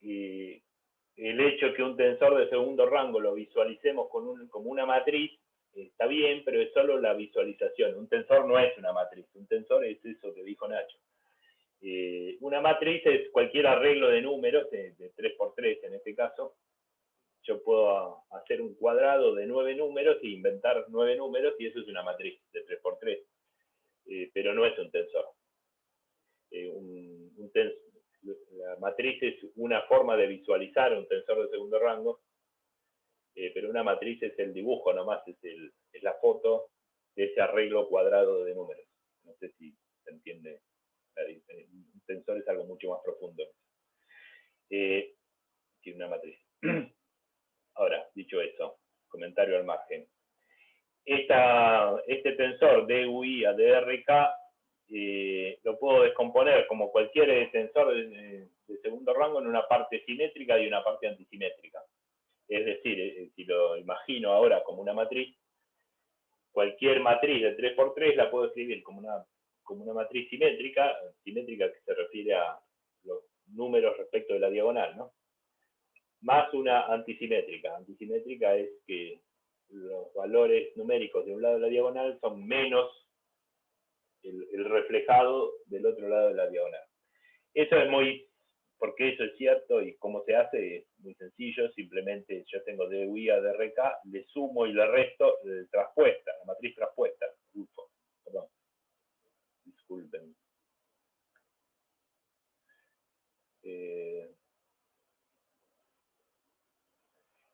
Y el hecho que un tensor de segundo rango lo visualicemos como una matriz está bien, pero es solo la visualización. Un tensor no es una matriz, un tensor es eso que dijo Nacho. Una matriz es cualquier arreglo de números, de 3×3 en este caso. Yo puedo hacer un cuadrado de 9 números e inventar 9 números y eso es una matriz de 3×3. Pero no es un tensor. La matriz es una forma de visualizar un tensor de segundo rango, pero una matriz es el dibujo nomás, es la foto de ese arreglo cuadrado de números. No sé si se entiende. Un tensor es algo mucho más profundo que una matriz. Ahora, dicho eso, comentario al margen. Este tensor DUI a DRK lo puedo descomponer como cualquier tensor de segundo rango en una parte simétrica y una parte antisimétrica. Es decir, si lo imagino ahora como una matriz, cualquier matriz de 3×3 la puedo escribir como una matriz simétrica que se refiere a los números respecto de la diagonal, ¿no? Más una antisimétrica. Antisimétrica es que los valores numéricos de un lado de la diagonal son menos el reflejado del otro lado de la diagonal. Eso es porque eso es cierto y cómo se hace es muy sencillo, simplemente yo tengo DUI a DRK, le sumo y le resto traspuesta, la matriz traspuesta. Perdón, disculpen.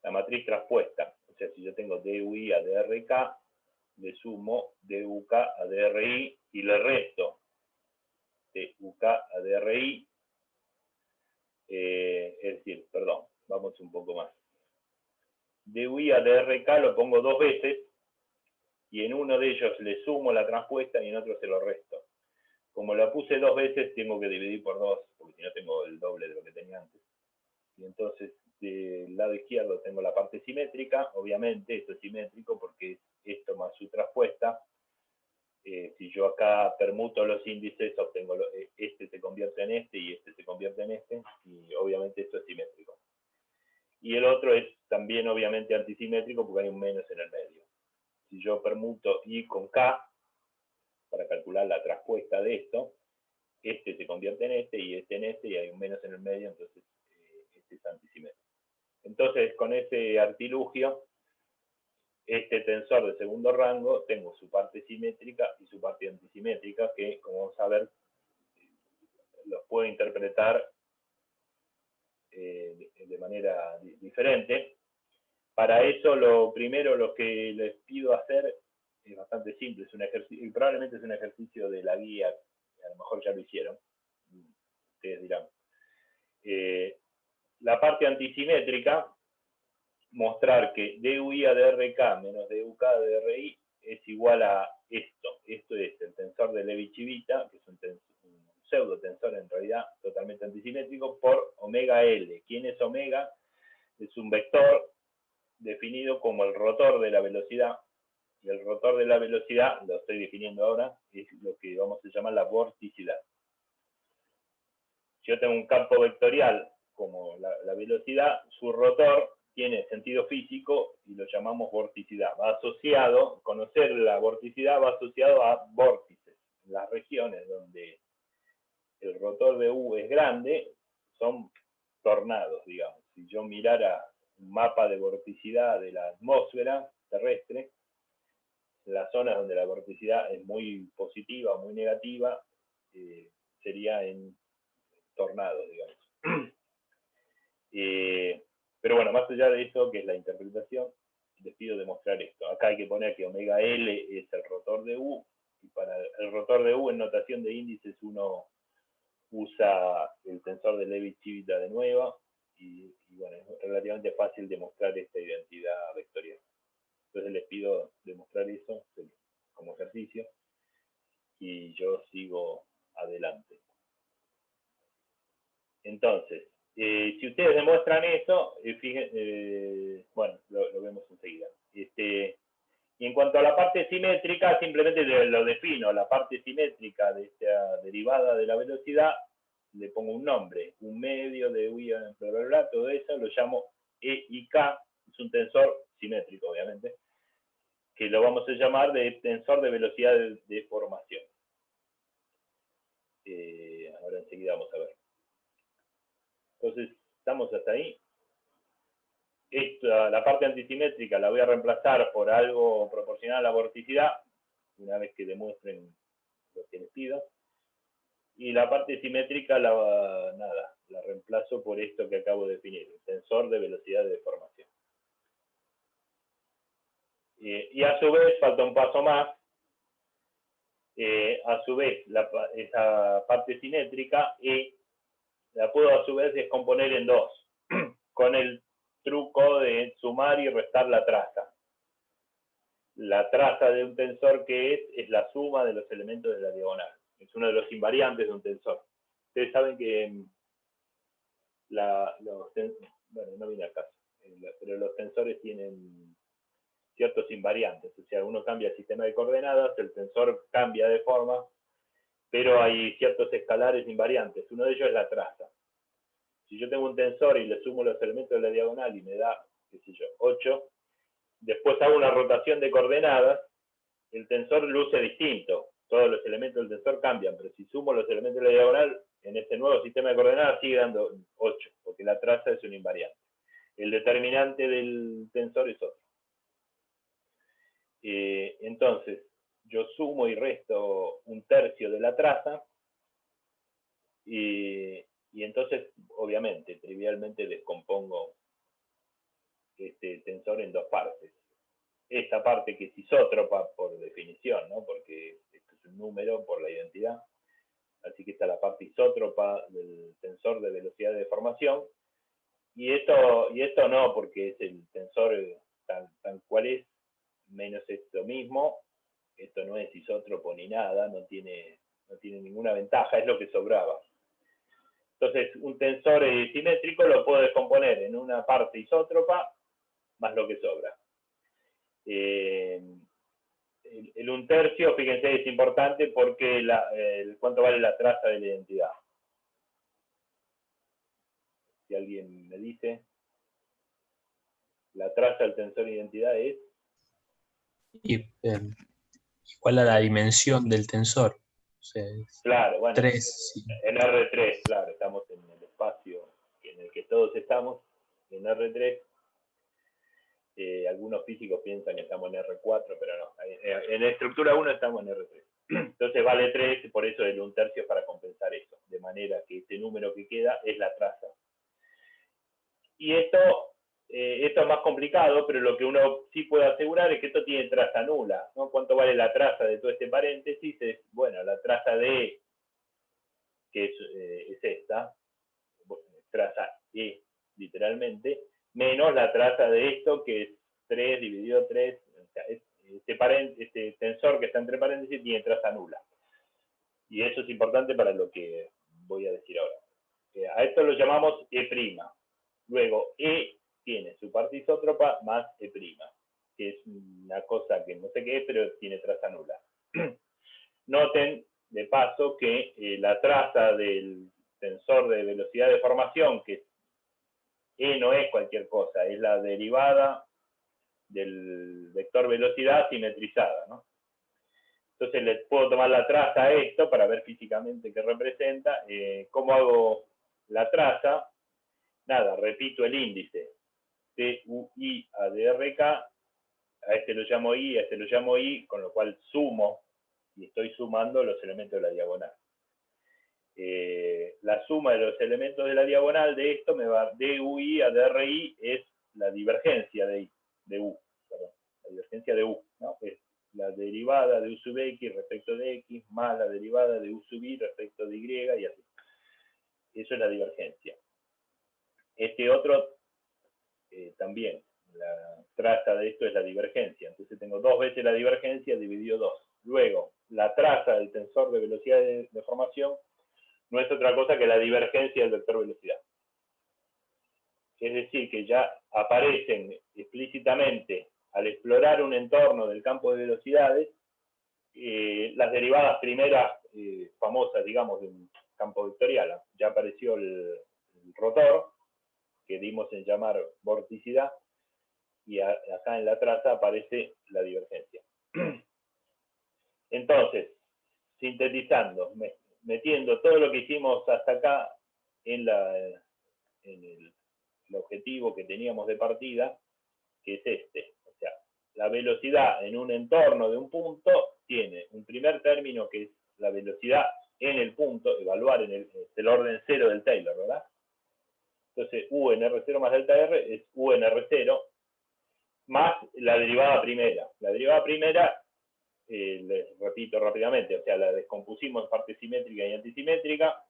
la matriz traspuesta. O sea, si yo tengo DUI a DRK, le sumo DUK a DRI y le resto DUK a DRI. Es decir, perdón, vamos un poco más. DUI a DRK lo pongo 2 veces y en uno de ellos le sumo la transpuesta y en otro se lo resto. Como la puse 2 veces, tengo que dividir por 2, porque si no tengo el doble de lo que tenía antes. Y entonces, del lado izquierdo tengo la parte simétrica, obviamente esto es simétrico porque es esto más su traspuesta. Si yo acá permuto los índices, obtengo este se convierte en este y este se convierte en este, y obviamente esto es simétrico. Y el otro es también obviamente antisimétrico porque hay un menos en el medio. Si yo permuto I con K, para calcular la traspuesta de esto, este se convierte en este y hay un menos en el medio, entonces este es antisimétrico. Entonces, con ese artilugio, este tensor de segundo rango, tengo su parte simétrica y su parte antisimétrica, que, como vamos a ver, los puedo interpretar de manera diferente. Para eso, lo primero, lo que les pido hacer es bastante simple, es un ejercicio, y probablemente es un ejercicio de la guía, a lo mejor ya lo hicieron, ustedes dirán. La parte antisimétrica, mostrar que DUI a DRK menos DUK a DRI es igual a esto. Esto es el tensor de Levi-Civita, que es un pseudo tensor en realidad totalmente antisimétrico, por omega L. ¿Quién es omega? Es un vector definido como el rotor de la velocidad. Y el rotor de la velocidad, lo estoy definiendo ahora, es lo que vamos a llamar la vorticidad. Si yo tengo un campo vectorial como la velocidad, su rotor tiene sentido físico y lo llamamos vorticidad. Va asociado, conocer la vorticidad va asociado a vórtices. En las regiones donde el rotor de U es grande, son tornados, digamos. Si yo mirara un mapa de vorticidad de la atmósfera terrestre, en las zonas donde la vorticidad es muy positiva o muy negativa, sería en tornados, digamos. Pero bueno, más allá de eso, que es la interpretación, les pido demostrar esto. Acá hay que poner que omega L es el rotor de U, y para el rotor de U en notación de índices uno usa el tensor de Levi-Civita de nuevo, y bueno, es relativamente fácil demostrar esta identidad vectorial. Entonces les pido demostrar eso como ejercicio, y yo sigo adelante. Entonces, si ustedes demuestran eso, bueno, lo vemos enseguida. Y en cuanto a la parte simétrica, simplemente lo defino. La parte simétrica de esta derivada de la velocidad, le pongo un nombre, un medio de U, bla, bla, bla, todo eso lo llamo E y K, es un tensor simétrico, obviamente, que lo vamos a llamar de tensor de velocidad de formación. Ahora enseguida vamos a ver. Entonces, estamos hasta ahí. La parte antisimétrica la voy a reemplazar por algo proporcional a la vorticidad, una vez que demuestren lo que les pido. Y la parte simétrica la reemplazo por esto que acabo de definir, el tensor de velocidad de deformación. Y a su vez, falta un paso más. A su vez, esa parte simétrica la puedo a su vez descomponer en dos, con el truco de sumar y restar la traza. La traza de un tensor que es la suma de los elementos de la diagonal. Es uno de los invariantes de un tensor. Ustedes saben que bueno, no viene al caso, pero los tensores tienen ciertos invariantes. O sea, uno cambia el sistema de coordenadas, el tensor cambia de forma, pero hay ciertos escalares invariantes. Uno de ellos es la traza. Si yo tengo un tensor y le sumo los elementos de la diagonal y me da, qué sé yo, 8, después hago una rotación de coordenadas, el tensor luce distinto. Todos los elementos del tensor cambian, pero si sumo los elementos de la diagonal, en este nuevo sistema de coordenadas sigue dando 8, porque la traza es un invariante. El determinante del tensor es otro. Entonces, yo sumo y resto un tercio de la traza, y entonces, obviamente, trivialmente descompongo este tensor en dos partes. Esta parte que es isótropa por definición, ¿no? Porque esto es un número por la identidad. Así que está la parte isótropa del tensor de velocidad de deformación. Y esto no, porque es el tensor tal cual es, menos esto mismo. Esto no es isótropo ni nada, no tiene ninguna ventaja, es lo que sobraba. Entonces, un tensor simétrico lo puedo descomponer en una parte isótropa más lo que sobra. El 1/3, fíjense, es importante porque cuánto vale la traza de la identidad. Si alguien me dice, la traza del tensor de identidad es... Igual a la dimensión del tensor. O sea, claro, bueno, 3, sí. en R3, claro, estamos en el espacio en el que todos estamos, en R3. Algunos físicos piensan que estamos en R4, pero no. En estructura 1 estamos en R3. Entonces vale 3, por eso el 1/3 es para compensar eso. De manera que este número que queda es la traza. Y esto es más complicado, pero lo que uno sí puede asegurar es que esto tiene traza nula, ¿no? ¿Cuánto vale la traza de todo este paréntesis? Es, bueno, la traza de E, que es esta, traza E, literalmente, menos la traza de esto, que es 3 dividido 3, o sea, este tensor que está entre paréntesis tiene traza nula. Y eso es importante para lo que voy a decir ahora. A esto lo llamamos E'. Luego, E tiene su parte isótropa más E', que es una cosa que no sé qué es, pero tiene traza nula. Noten, de paso, que la traza del tensor de velocidad de deformación, que E no es cualquier cosa, es la derivada del vector velocidad simetrizada, ¿no? Entonces les puedo tomar la traza a esto para ver físicamente qué representa. ¿Cómo hago la traza? Nada, repito el índice. TUI a DRK, a este lo llamo I, a este lo llamo I, con lo cual sumo, y estoy sumando los elementos de la diagonal. La suma de los elementos de la diagonal de esto me va de UI a DRI, es la divergencia de U, perdón, la divergencia de U, ¿no? Es la derivada de U sub X respecto de X más la derivada de U sub Y respecto de Y y así. Eso es la divergencia. Este otro también, la traza de esto es la divergencia. Entonces tengo 2 veces la divergencia dividido 2. Luego, la traza del tensor de velocidad de deformación no es otra cosa que la divergencia del vector velocidad. Es decir, que ya aparecen explícitamente, al explorar un entorno del campo de velocidades, las derivadas primeras famosas, digamos, de un campo vectorial. Ya apareció el rotor, que dimos en llamar vorticidad, y acá en la traza aparece la divergencia. Entonces, sintetizando, metiendo todo lo que hicimos hasta acá en el objetivo que teníamos de partida, que es este. O sea, la velocidad en un entorno de un punto tiene un primer término que es la velocidad en el punto, evaluar en el orden 0 del Taylor, ¿verdad? Entonces, U en R0 más delta R es U en R0 más la derivada primera. La derivada primera, les repito rápidamente, o sea, la descompusimos en parte simétrica y antisimétrica,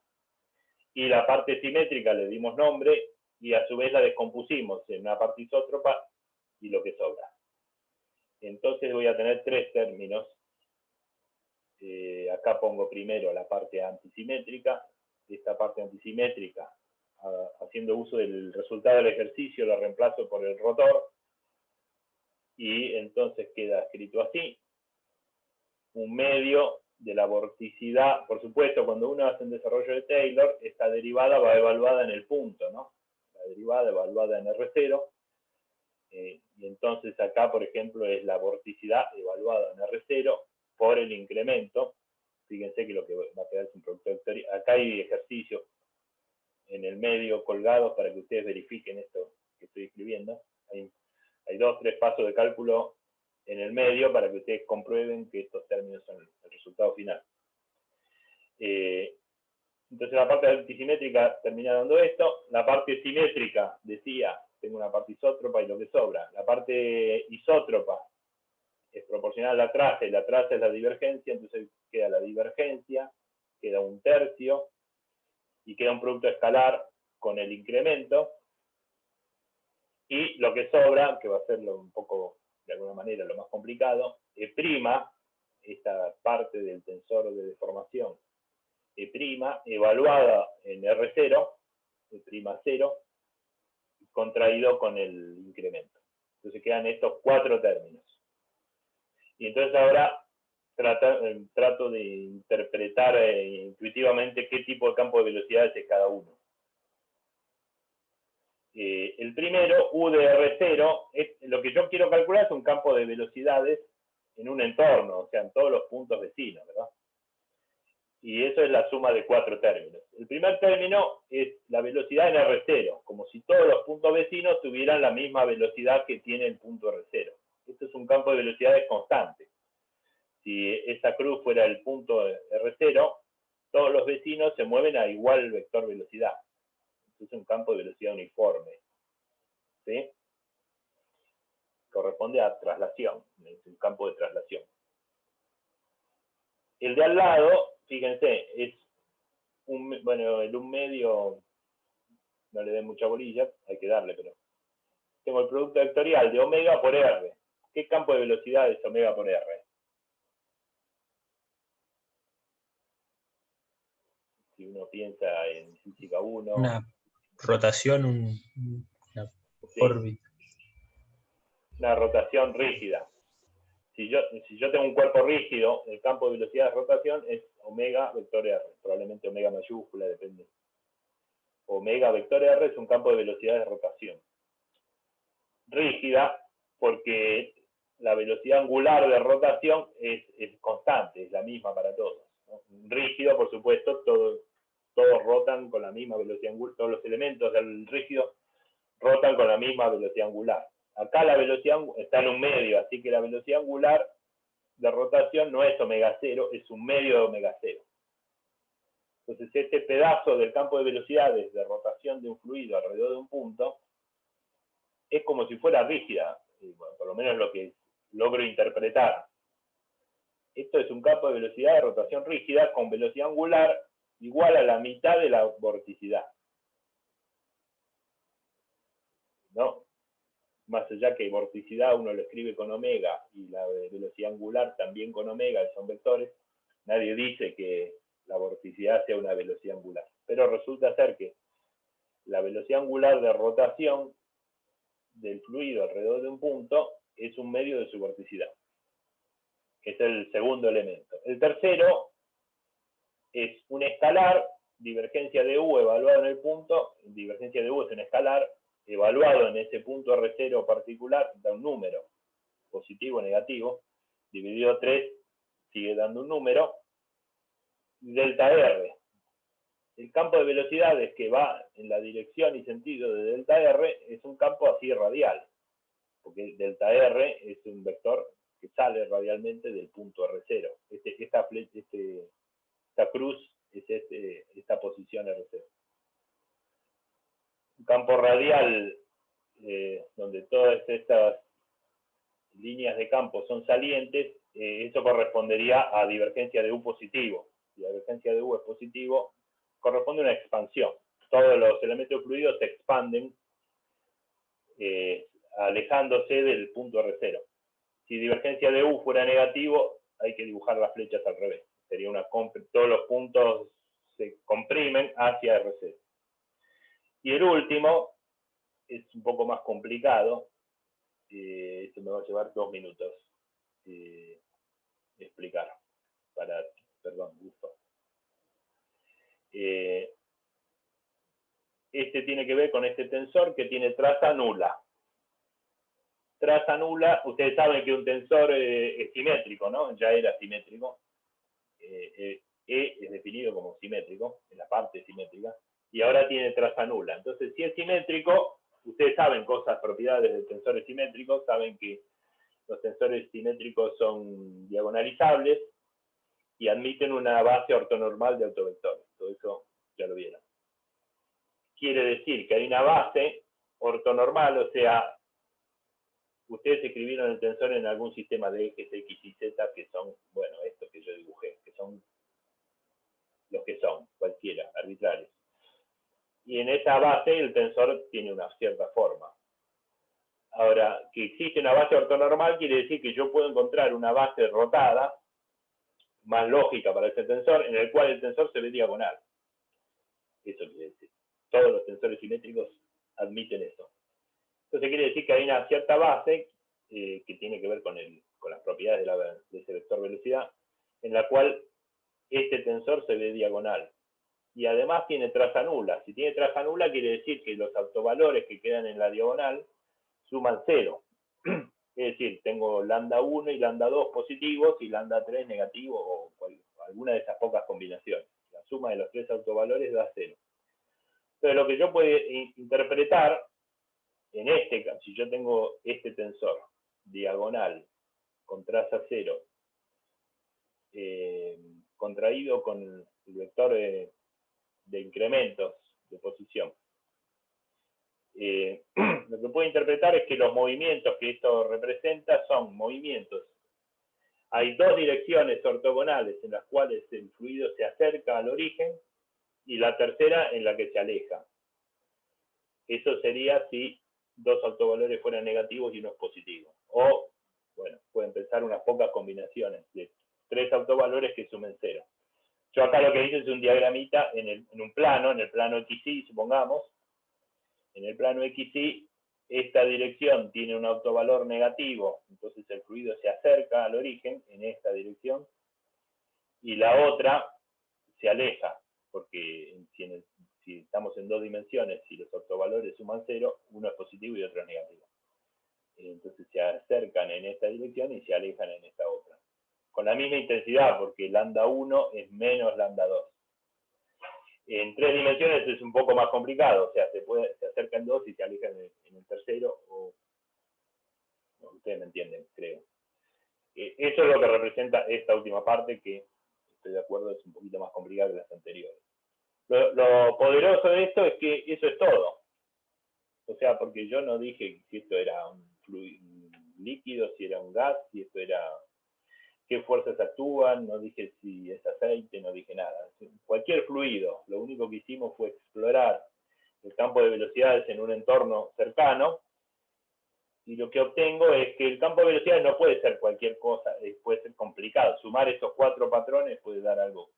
y la parte simétrica le dimos nombre, y a su vez la descompusimos en una parte isótropa y lo que sobra. Entonces voy a tener 3 términos. Acá pongo primero la parte antisimétrica. Esta parte antisimétrica, haciendo uso del resultado del ejercicio, la reemplazo por el rotor. Y entonces queda escrito así. Un medio de la vorticidad. Por supuesto, cuando uno hace un desarrollo de Taylor, esta derivada va evaluada en el punto, ¿no? La derivada evaluada en R0. Y entonces acá, por ejemplo, es la vorticidad evaluada en R0 por el incremento. Fíjense que lo que va a quedar es un producto vectorial. Acá hay ejercicios en el medio colgados para que ustedes verifiquen esto que estoy escribiendo. Hay 2 o 3 pasos de cálculo en el medio para que ustedes comprueben que estos términos son el resultado final. Entonces la parte antisimétrica termina dando esto. La parte simétrica, decía, tengo una parte isótropa y lo que sobra. La parte isótropa es proporcional a la traza, y la traza es la divergencia, entonces queda la divergencia, queda un tercio, y queda un producto escalar con el incremento, y lo que sobra, que va a ser un poco, de alguna manera, lo más complicado, prima, esta parte del tensor de deformación, prima, evaluada en R0, prima 0, contraído con el incremento. Entonces quedan estos 4 términos. Y entonces ahora trato de interpretar intuitivamente qué tipo de campo de velocidades es cada uno. El primero, U de R0, lo que yo quiero calcular es un campo de velocidades en un entorno, o sea, en todos los puntos vecinos, ¿verdad? Y eso es la suma de 4 términos. El primer término es la velocidad en R0, como si todos los puntos vecinos tuvieran la misma velocidad que tiene el punto R0. Esto es un campo de velocidades constante. Si esa cruz fuera el punto R0, todos los vecinos se mueven a igual vector velocidad. Es un campo de velocidad uniforme. ¿Sí? Corresponde a traslación, es un campo de traslación. El de al lado, fíjense, es el 1 medio, no le den mucha bolilla, hay que darle, pero tengo el producto vectorial de omega por R. ¿Qué campo de velocidad es omega por R? Si uno piensa en física 1... Una rotación, una órbita. Una rotación rígida. Si yo tengo un cuerpo rígido, el campo de velocidad de rotación es omega vector R, probablemente omega mayúscula, depende. Omega vector R es un campo de velocidad de rotación. Rígida, porque la velocidad angular de rotación es constante, es la misma para todos, ¿no? Rígido, por supuesto, todos rotan con la misma velocidad angular, todos los elementos del rígido rotan con la misma velocidad angular. Acá la velocidad está en un medio, así que la velocidad angular de rotación no es omega 0, es un medio de omega 0. Entonces este pedazo del campo de velocidades de rotación de un fluido alrededor de un punto es como si fuera rígida, por lo menos lo que logro interpretar. Esto es un campo de velocidad de rotación rígida con velocidad angular igual a la mitad de la vorticidad. ¿No? Más allá que vorticidad uno lo escribe con omega y la velocidad angular también con omega, y son vectores, nadie dice que la vorticidad sea una velocidad angular. Pero resulta ser que la velocidad angular de rotación del fluido alrededor de un punto es un medio de su vorticidad. Es el segundo elemento. El tercero es un escalar, divergencia de U evaluado en el punto, divergencia de U es un escalar, evaluado en ese punto R0 particular, da un número, positivo o negativo, dividido 3 sigue dando un número, delta R. El campo de velocidades que va en la dirección y sentido de delta R es un campo así radial, porque delta R es un vector que sale radialmente del punto R0. Esta cruz es esta posición R0. Un campo radial donde todas estas líneas de campo son salientes, eso correspondería a divergencia de U positivo. Si la divergencia de U es positivo, corresponde a una expansión. Todos los elementos fluidos se expanden alejándose del punto R0. Si divergencia de U fuera negativo, hay que dibujar las flechas al revés. Sería todos los puntos se comprimen hacia R0. Y el último es un poco más complicado. Esto me va a llevar 2 minutos explicar. Perdón, Gusto. Este tiene que ver con este tensor que tiene traza nula. Traza nula, ustedes saben que un tensor es simétrico, ¿no? Ya era simétrico. E es definido como simétrico, en la parte simétrica, y ahora tiene traza nula. Entonces, si es simétrico, ustedes saben propiedades de tensores simétricos, saben que los tensores simétricos son diagonalizables y admiten una base ortonormal de autovectores. Todo eso ya lo vieron. Quiere decir que hay una base ortonormal, o sea, ustedes escribieron el tensor en algún sistema de ejes X y Z que son, bueno, estos que yo dibujé, que son los que son, cualquiera, arbitrarios. Y en esa base el tensor tiene una cierta forma. Ahora, que existe una base ortonormal quiere decir que yo puedo encontrar una base rotada, más lógica para ese tensor, en el cual el tensor se ve diagonal. Eso quiere decir. Todos los tensores simétricos admiten eso. Entonces quiere decir que hay una cierta base que tiene que ver con las propiedades de ese vector velocidad, en la cual este tensor se ve diagonal. Y además tiene traza nula. Si tiene traza nula quiere decir que los autovalores que quedan en la diagonal suman 0. Es decir, tengo lambda 1 y lambda 2 positivos y lambda 3 negativo o alguna de esas pocas combinaciones. La suma de los tres autovalores da 0. Entonces lo que yo puedo interpretar en este caso, si yo tengo este tensor diagonal con traza 0 contraído con el vector de incrementos de posición, lo que puedo interpretar es que los movimientos que esto representa son movimientos. Hay dos direcciones ortogonales en las cuales el fluido se acerca al origen y la tercera en la que se aleja. Eso sería si dos autovalores fueran negativos y uno es positivo. O, bueno, pueden pensar unas pocas combinaciones de tres autovalores que sumen 0. Yo acá lo que hice es un diagramita en un plano, en el plano XY, supongamos. En el plano XY, esta dirección tiene un autovalor negativo, entonces el fluido se acerca al origen en esta dirección, y la otra se aleja, porque si estamos en dos dimensiones, si los autovalores suman 0, uno es positivo y otro es negativo. Entonces se acercan en esta dirección y se alejan en esta otra. Con la misma intensidad, porque lambda 1 es menos lambda 2. En tres dimensiones es un poco más complicado, o sea, se acercan dos y se alejan en el tercero, ustedes me entienden, creo. Eso es lo que representa esta última parte, que estoy de acuerdo, es un poquito más complicada que las anteriores. Lo poderoso de esto es que eso es todo. O sea, porque yo no dije si esto era un líquido, si era un gas, si esto era qué fuerzas actúan, no dije si es aceite, no dije nada. Cualquier fluido, lo único que hicimos fue explorar el campo de velocidades en un entorno cercano, y lo que obtengo es que el campo de velocidades no puede ser cualquier cosa, puede ser complicado. Sumar estos 4 patrones puede dar algo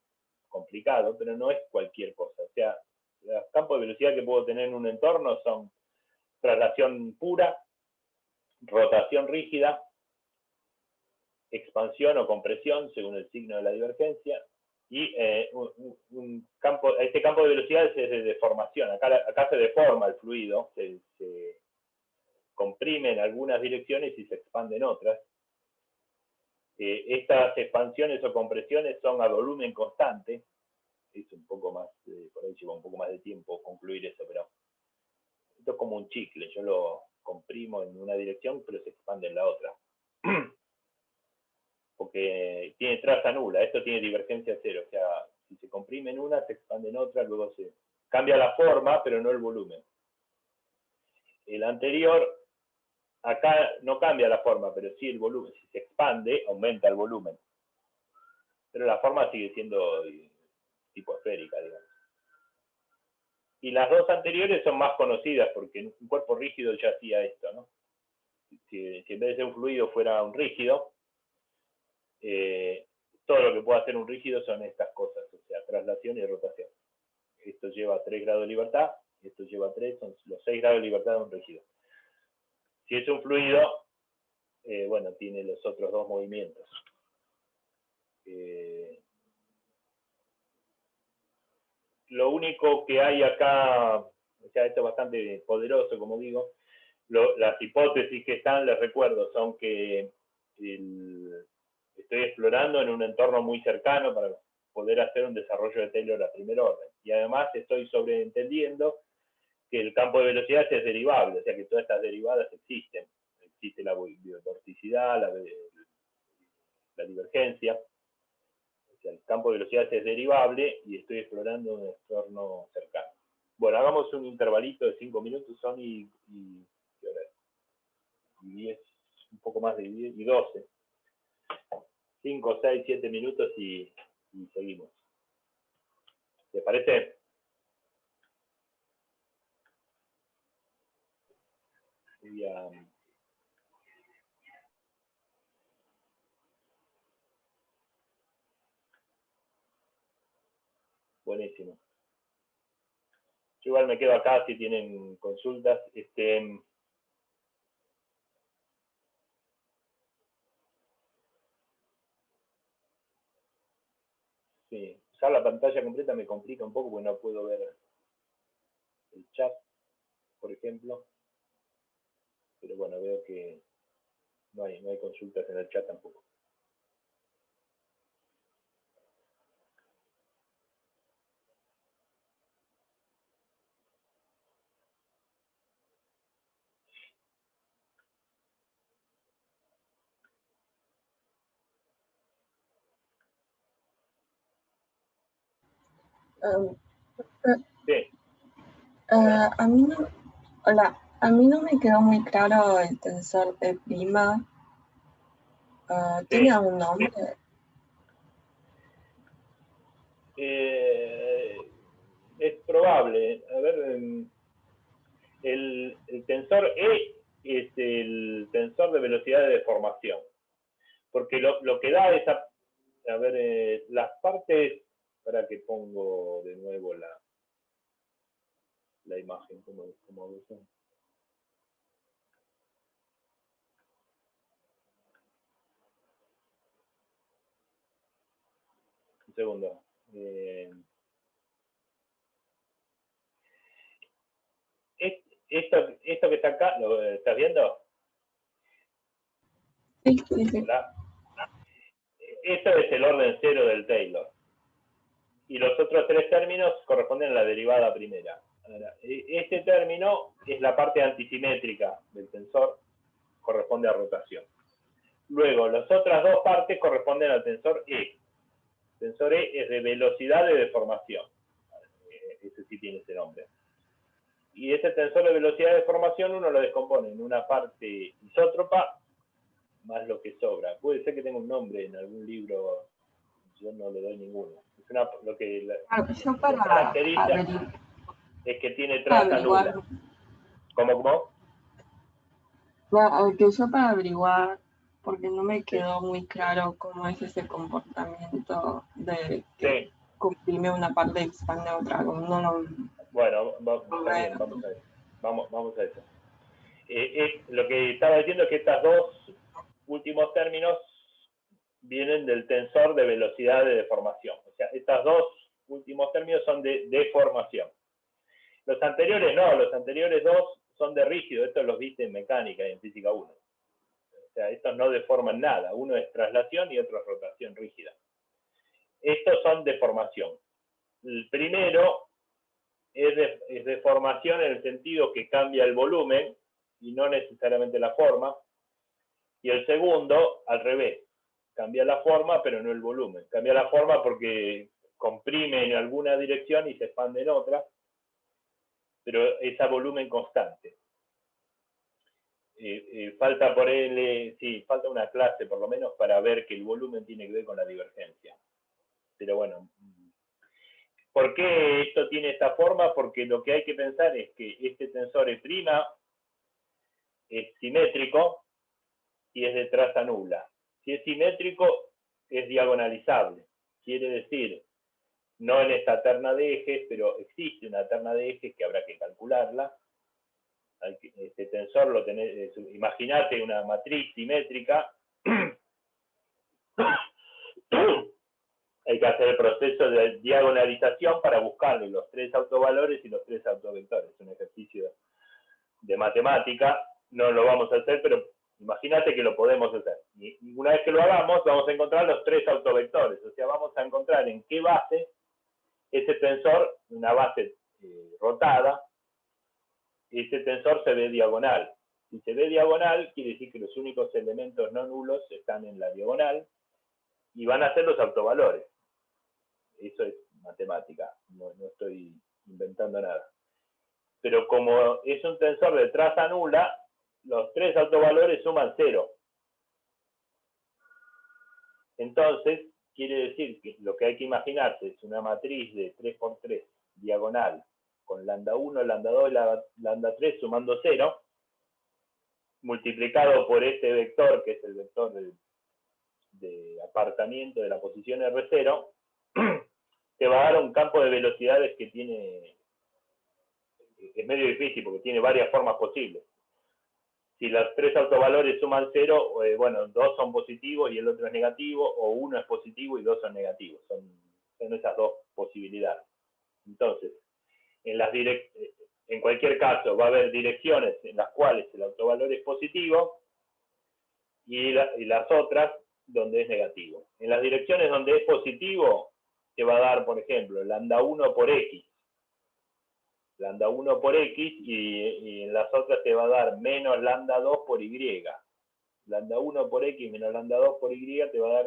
complicado, pero no es cualquier cosa. O sea, los campos de velocidad que puedo tener en un entorno son traslación pura, rotación rígida, expansión o compresión según el signo de la divergencia, y este campo de velocidades es de deformación. Acá se deforma el fluido, se comprime en algunas direcciones y se expande en otras. Estas expansiones o compresiones son a volumen constante. Es un poco más, por ahí lleva un poco más de tiempo concluir eso, pero esto es como un chicle. Yo lo comprimo en una dirección, pero se expande en la otra. Porque tiene traza nula, esto tiene divergencia 0, o sea, si se comprime en una, se expande en otra, luego se cambia la forma, pero no el volumen. El anterior, acá no cambia la forma, pero sí el volumen. Si se expande, aumenta el volumen. Pero la forma sigue siendo tipo esférica, digamos. Y las dos anteriores son más conocidas, porque un cuerpo rígido ya hacía esto, ¿no? Si en vez de ser un fluido fuera un rígido, todo lo que puede hacer un rígido son estas cosas, o sea, traslación y rotación. Esto lleva 3 grados de libertad, esto lleva 3, son los 6 grados de libertad de un rígido. Si es un fluido, bueno, tiene los otros dos movimientos. Lo único que hay acá, o sea, esto es bastante poderoso, como digo, las hipótesis que están, les recuerdo, son que estoy explorando en un entorno muy cercano para poder hacer un desarrollo de Taylor a primer orden. Y además estoy sobreentendiendo que el campo de velocidades es derivable, o sea que todas estas derivadas existen. Existe la vorticidad, la divergencia. O sea, el campo de velocidades es derivable y estoy explorando un entorno cercano. Bueno, hagamos un intervalito de 5 minutos, son ¿qué hora es? Y 10, un poco más de 10 y 12. 5, 6, 7 minutos y seguimos. ¿Te parece? Buenísimo. Yo igual me quedo acá si tienen consultas. Sí, usar la pantalla completa me complica un poco porque no puedo ver el chat, por ejemplo. Pero bueno, veo que no hay consultas en el chat tampoco. Sí. A mí no, hola, a mí no me quedó muy claro el tensor E'. ¿Tiene algún nombre? Es probable. A ver, el tensor E es el tensor de velocidad de deformación. Porque lo que da es, a ver, las partes, para que pongo de nuevo la imagen, como dicen. Un segundo. Esto que está acá, ¿lo estás viendo? Sí. ¿Hola? Esto es el orden cero del Taylor. Y los otros tres términos corresponden a la derivada primera. Ahora, este término es la parte antisimétrica del tensor, corresponde a rotación. Luego, las otras dos partes corresponden al tensor E. El tensor E es de velocidad de deformación. Ese sí tiene ese nombre. Y ese tensor de velocidad de deformación uno lo descompone en una parte isótropa más lo que sobra. Puede ser que tenga un nombre en algún libro, yo no le doy ninguno. Es lo que Yo para caracteriza es que tiene traza averiguar, nula. ¿Cómo? no, que yo para averiguar, porque no me Sí. quedó muy claro cómo es ese comportamiento de que Sí. comprime una parte y expande otra. Como no lo... Bueno, está bien, vamos a eso. Vamos a eso. Lo que estaba diciendo es que estos dos últimos términos vienen del tensor de velocidad de deformación. O sea, estos dos últimos términos son de deformación. Los anteriores no, los anteriores dos son de rígido. Estos los viste en mecánica y en física 1. O sea, estos no deforman nada. Uno es traslación y otro es rotación rígida. Estos son deformación. El primero es deformación en el sentido que cambia el volumen y no necesariamente la forma. Y el segundo, al revés, cambia la forma pero no el volumen. Cambia la forma porque comprime en alguna dirección y se expande en otra, pero es a volumen constante. Falta falta una clase por lo menos para ver que el volumen tiene que ver con la divergencia. Pero bueno, ¿por qué esto tiene esta forma? Porque lo que hay que pensar es que este tensor E' es simétrico y es de traza nula. Si es simétrico, es diagonalizable. Quiere decir, no en esta terna de ejes, pero existe una terna de ejes que habrá que calcularla. Este tensor lo tenés, imagínate una matriz simétrica. Hay que hacer el proceso de diagonalización para buscarle los tres autovalores y los tres autovectores. Es un ejercicio de matemática, no lo vamos a hacer, pero imagínate que lo podemos hacer. Y una vez que lo hagamos, vamos a encontrar los tres autovectores. O sea, vamos a encontrar en qué base ese tensor, una base rotada, ese tensor se ve diagonal. Si se ve diagonal, quiere decir que los únicos elementos no nulos están en la diagonal y van a ser los autovalores. Eso es matemática, no estoy inventando nada. pero como es un tensor de traza nula, los tres autovalores suman 0. Entonces, quiere decir que lo que hay que imaginarse es una matriz de 3×3 diagonal con lambda 1, lambda 2 y lambda 3 sumando 0, multiplicado por este vector, que es el vector de apartamiento de la posición R0, te va a dar un campo de velocidades que tiene, es medio difícil porque tiene varias formas posibles. Si los tres autovalores suman 0, bueno, 2 son positivos y el otro es negativo, o uno es positivo y 2 son negativos. Son esas dos posibilidades. Entonces, en cualquier caso va a haber direcciones en las cuales el autovalor es positivo y las otras donde es negativo. En las direcciones donde es positivo, te va a dar, por ejemplo, lambda 1 por x. Lambda 1 por x y en las otras te va a dar menos lambda 2 por y. Lambda 1 por x menos lambda 2 por y te va a dar,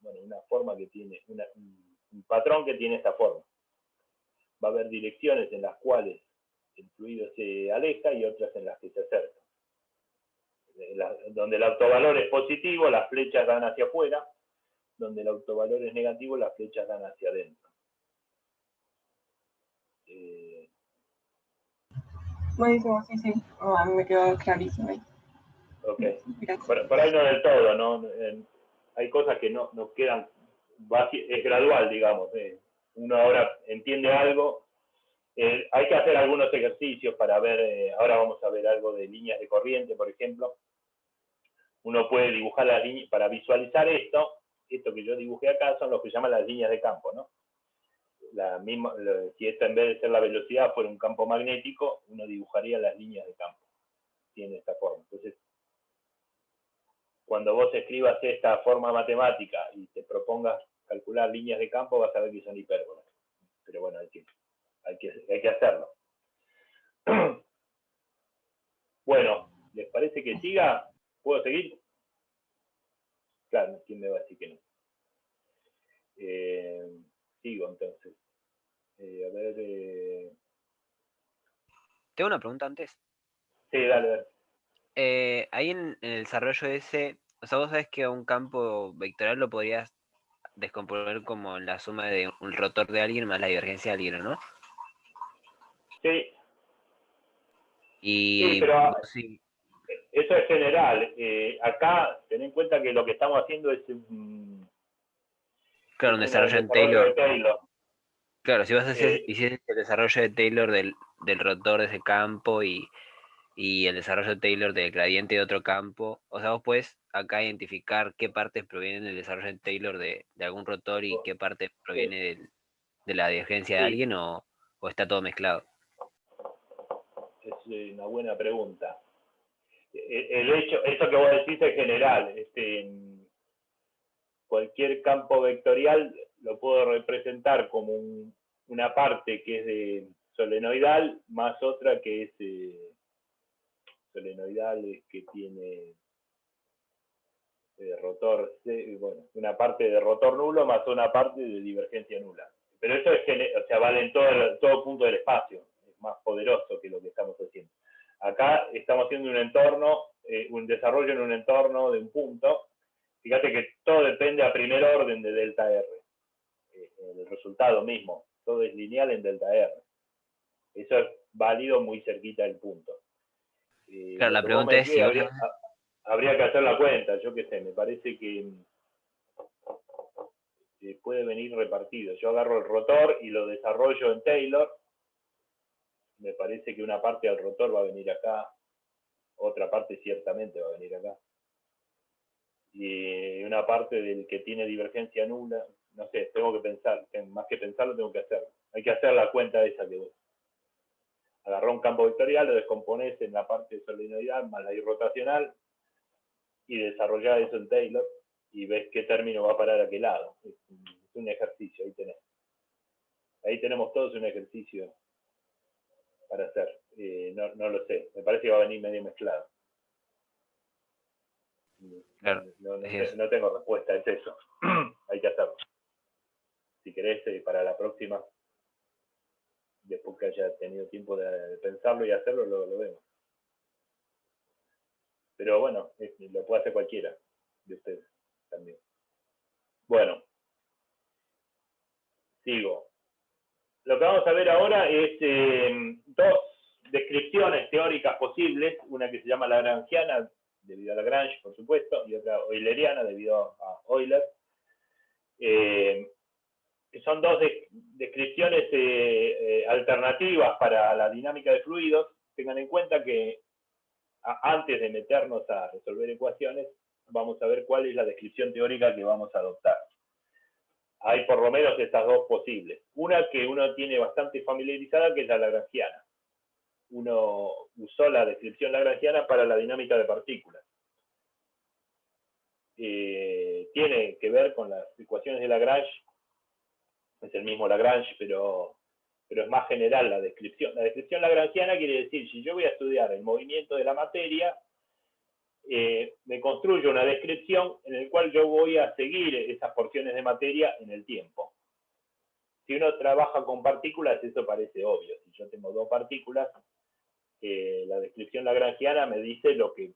bueno, una forma que tiene, un patrón que tiene esta forma. Va a haber direcciones en las cuales el fluido se aleja y otras en las que se acerca. Donde el autovalor es positivo, las flechas dan hacia afuera. Donde el autovalor es negativo, las flechas dan hacia adentro. Buenísimo, sí, sí. A mí me quedó clarísimo ahí. Ok. Gracias. Por ahí no del todo, ¿no? Hay cosas que no quedan, es gradual, digamos. Uno ahora entiende algo. Hay que hacer algunos ejercicios para ver, ahora vamos a ver algo de líneas de corriente, por ejemplo. Uno puede dibujar las líneas, para visualizar esto que yo dibujé acá son los que llaman las líneas de campo, ¿no? Si esta en vez de ser la velocidad fuera un campo magnético, uno dibujaría las líneas de campo. Tiene esta forma. Entonces, cuando vos escribas esta forma matemática y te propongas calcular líneas de campo, vas a ver que son hipérbolas. Pero bueno, hay que hacerlo. Bueno, ¿les parece que siga? ¿Puedo seguir? Claro, ¿quién me va a decir que no? Sigo entonces. A ver. Tengo una pregunta antes. Sí, dale. Ahí en el desarrollo ese, o sea, vos sabés que un campo vectorial lo podrías descomponer como la suma de un rotor de alguien más la divergencia de alguien, ¿no? Sí. Y sí, pero sí. Eso es general. Acá, ten en cuenta que lo que estamos haciendo es Claro, un desarrollo en Taylor. Claro, si vos hicieses el desarrollo de Taylor del rotor de ese campo y el desarrollo de Taylor del gradiente de otro campo, o sea, vos puedes acá identificar qué partes provienen del desarrollo de Taylor de algún rotor y qué parte proviene de la divergencia de alguien, o está todo mezclado. Es una buena pregunta. Eso que vos decís es general. Cualquier campo vectorial lo puedo representar como una parte que es de solenoidal más otra que es solenoidal, que tiene rotor, bueno, una parte de rotor nulo más una parte de divergencia nula. Pero eso vale en todo punto del espacio, es más poderoso que lo que estamos haciendo. Acá estamos haciendo un entorno, un desarrollo en un entorno de un punto. Fíjate que todo depende a primer orden de delta R. El resultado mismo, todo es lineal en delta R. Eso es válido muy cerquita del punto. Claro, la pregunta es si habría que hacer la cuenta, yo qué sé, me parece que puede venir repartido. Yo agarro el rotor y lo desarrollo en Taylor. Me parece que una parte del rotor va a venir acá, otra parte ciertamente va a venir acá. Y una parte del que tiene divergencia nula, no sé, tengo que pensar, más que pensarlo tengo que hacerlo. Hay que hacer la cuenta esa que vos. Agarró un campo vectorial, lo descomponés en la parte solenoidal más la irrotacional y desarrollás eso en Taylor y ves qué término va a parar a qué lado. Es un ejercicio, ahí tenés. Ahí tenemos todos un ejercicio para hacer. No lo sé, me parece que va a venir medio mezclado. Claro, no tengo respuesta, es eso. Hay que hacerlo. Si querés, para la próxima después que haya tenido tiempo de pensarlo y hacerlo, lo vemos. Pero bueno, lo puede hacer cualquiera de ustedes también. Bueno, sigo. Lo que vamos a ver ahora es dos descripciones teóricas posibles, una que se llama lagrangiana, debido a Lagrange, por supuesto, y otra euleriana, debido a Euler. Son dos descripciones alternativas para la dinámica de fluidos. Tengan en cuenta que antes de meternos a resolver ecuaciones, vamos a ver cuál es la descripción teórica que vamos a adoptar. Hay por lo menos estas dos posibles. Una que uno tiene bastante familiarizada, que es la lagrangiana. Uno usó la descripción lagrangiana para la dinámica de partículas. Tiene que ver con las ecuaciones de Lagrange. Es el mismo Lagrange, pero es más general la descripción. La descripción lagrangiana quiere decir, si yo voy a estudiar el movimiento de la materia, me construyo una descripción en la cual yo voy a seguir esas porciones de materia en el tiempo. Si uno trabaja con partículas, eso parece obvio. Si yo tengo dos partículas, la descripción lagrangiana me dice lo que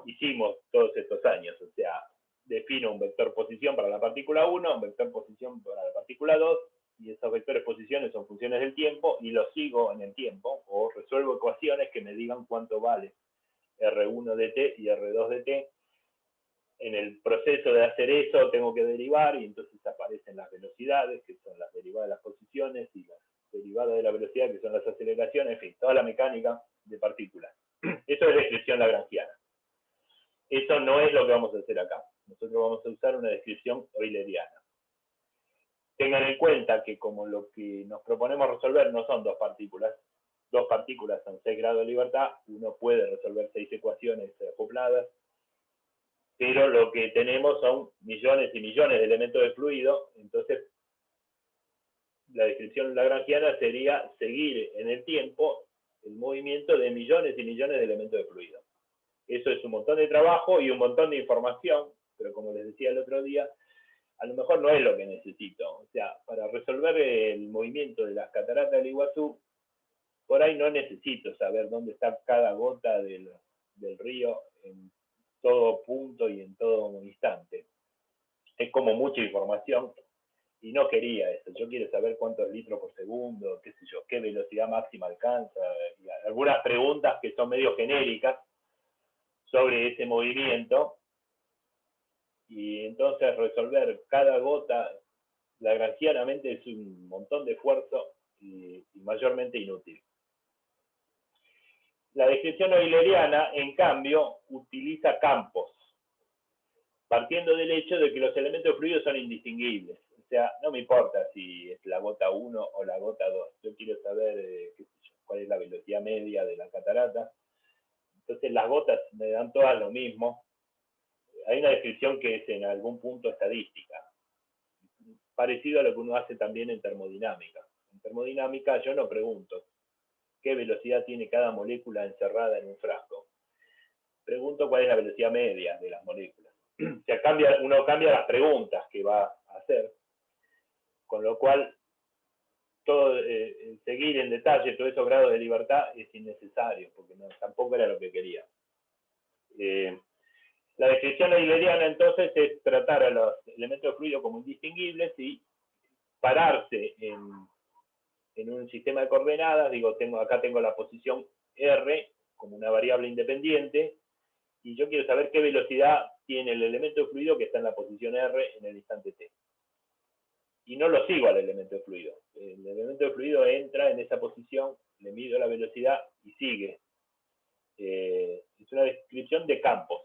hicimos todos estos años. O sea, defino un vector posición para la partícula 1, un vector posición para la partícula 2, y esos vectores posiciones son funciones del tiempo, y los sigo en el tiempo, o resuelvo ecuaciones que me digan cuánto vale R1 de t y R2 de t. En el proceso de hacer eso tengo que derivar, y entonces aparecen las velocidades, que son las derivadas de las posiciones, y las derivadas de la velocidad, que son las aceleraciones, en fin, toda la mecánica de partículas. Eso es descripción lagrangiana. Eso no es lo que vamos a hacer acá. Nosotros vamos a usar una descripción euleriana. Tengan en cuenta que como lo que nos proponemos resolver no son dos partículas son 6 grados de libertad, uno puede resolver 6 ecuaciones acopladas, pero lo que tenemos son millones y millones de elementos de fluido. Entonces la descripción lagrangiana sería seguir en el tiempo el movimiento de millones y millones de elementos de fluido. Eso es un montón de trabajo y un montón de información, pero como les decía el otro día, a lo mejor no es lo que necesito. O sea, para resolver el movimiento de las cataratas del Iguazú, por ahí no necesito saber dónde está cada gota del río en todo punto y en todo instante. Es como mucha información y no quería eso. Yo quiero saber cuántos litros por segundo, qué sé yo, qué velocidad máxima alcanza, y algunas preguntas que son medio genéricas sobre ese movimiento. Y entonces resolver cada gota lagrangianamente es un montón de esfuerzo y mayormente inútil. La descripción euleriana, en cambio, utiliza campos, partiendo del hecho de que los elementos fluidos son indistinguibles. O sea, no me importa si es la gota 1 o la gota 2. Yo quiero saber qué sé yo, cuál es la velocidad media de la catarata. Entonces las gotas me dan todas lo mismo. Hay una descripción que es en algún punto estadística, parecido a lo que uno hace también en termodinámica. En termodinámica yo no pregunto qué velocidad tiene cada molécula encerrada en un frasco. Pregunto cuál es la velocidad media de las moléculas. O sea, uno cambia las preguntas que va a hacer, con lo cual seguir en detalle todos esos grados de libertad es innecesario, porque tampoco era lo que quería. La descripción euleriana entonces es tratar a los elementos fluidos como indistinguibles y pararse en un sistema de coordenadas. Digo, acá tengo la posición R como una variable independiente, y yo quiero saber qué velocidad tiene el elemento fluido que está en la posición R en el instante t. Y no lo sigo al elemento fluido. El elemento fluido entra en esa posición, le mido la velocidad y sigue. Es una descripción de campos,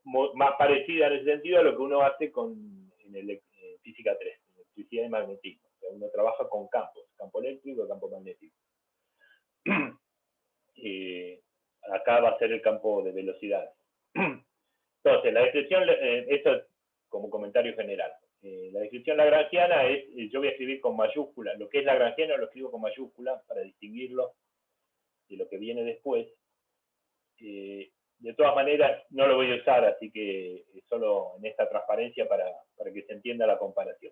más parecida en ese sentido a lo que uno hace en física 3, en electricidad y magnetismo. O sea, uno trabaja con campos, campo eléctrico y campo magnético. Acá va a ser el campo de velocidad. Entonces, la descripción, esto es como comentario general. La descripción lagrangiana yo voy a escribir con mayúscula. Lo que es lagrangiano lo escribo con mayúscula para distinguirlo de lo que viene después. De todas maneras, no lo voy a usar, así que solo en esta transparencia para que se entienda la comparación.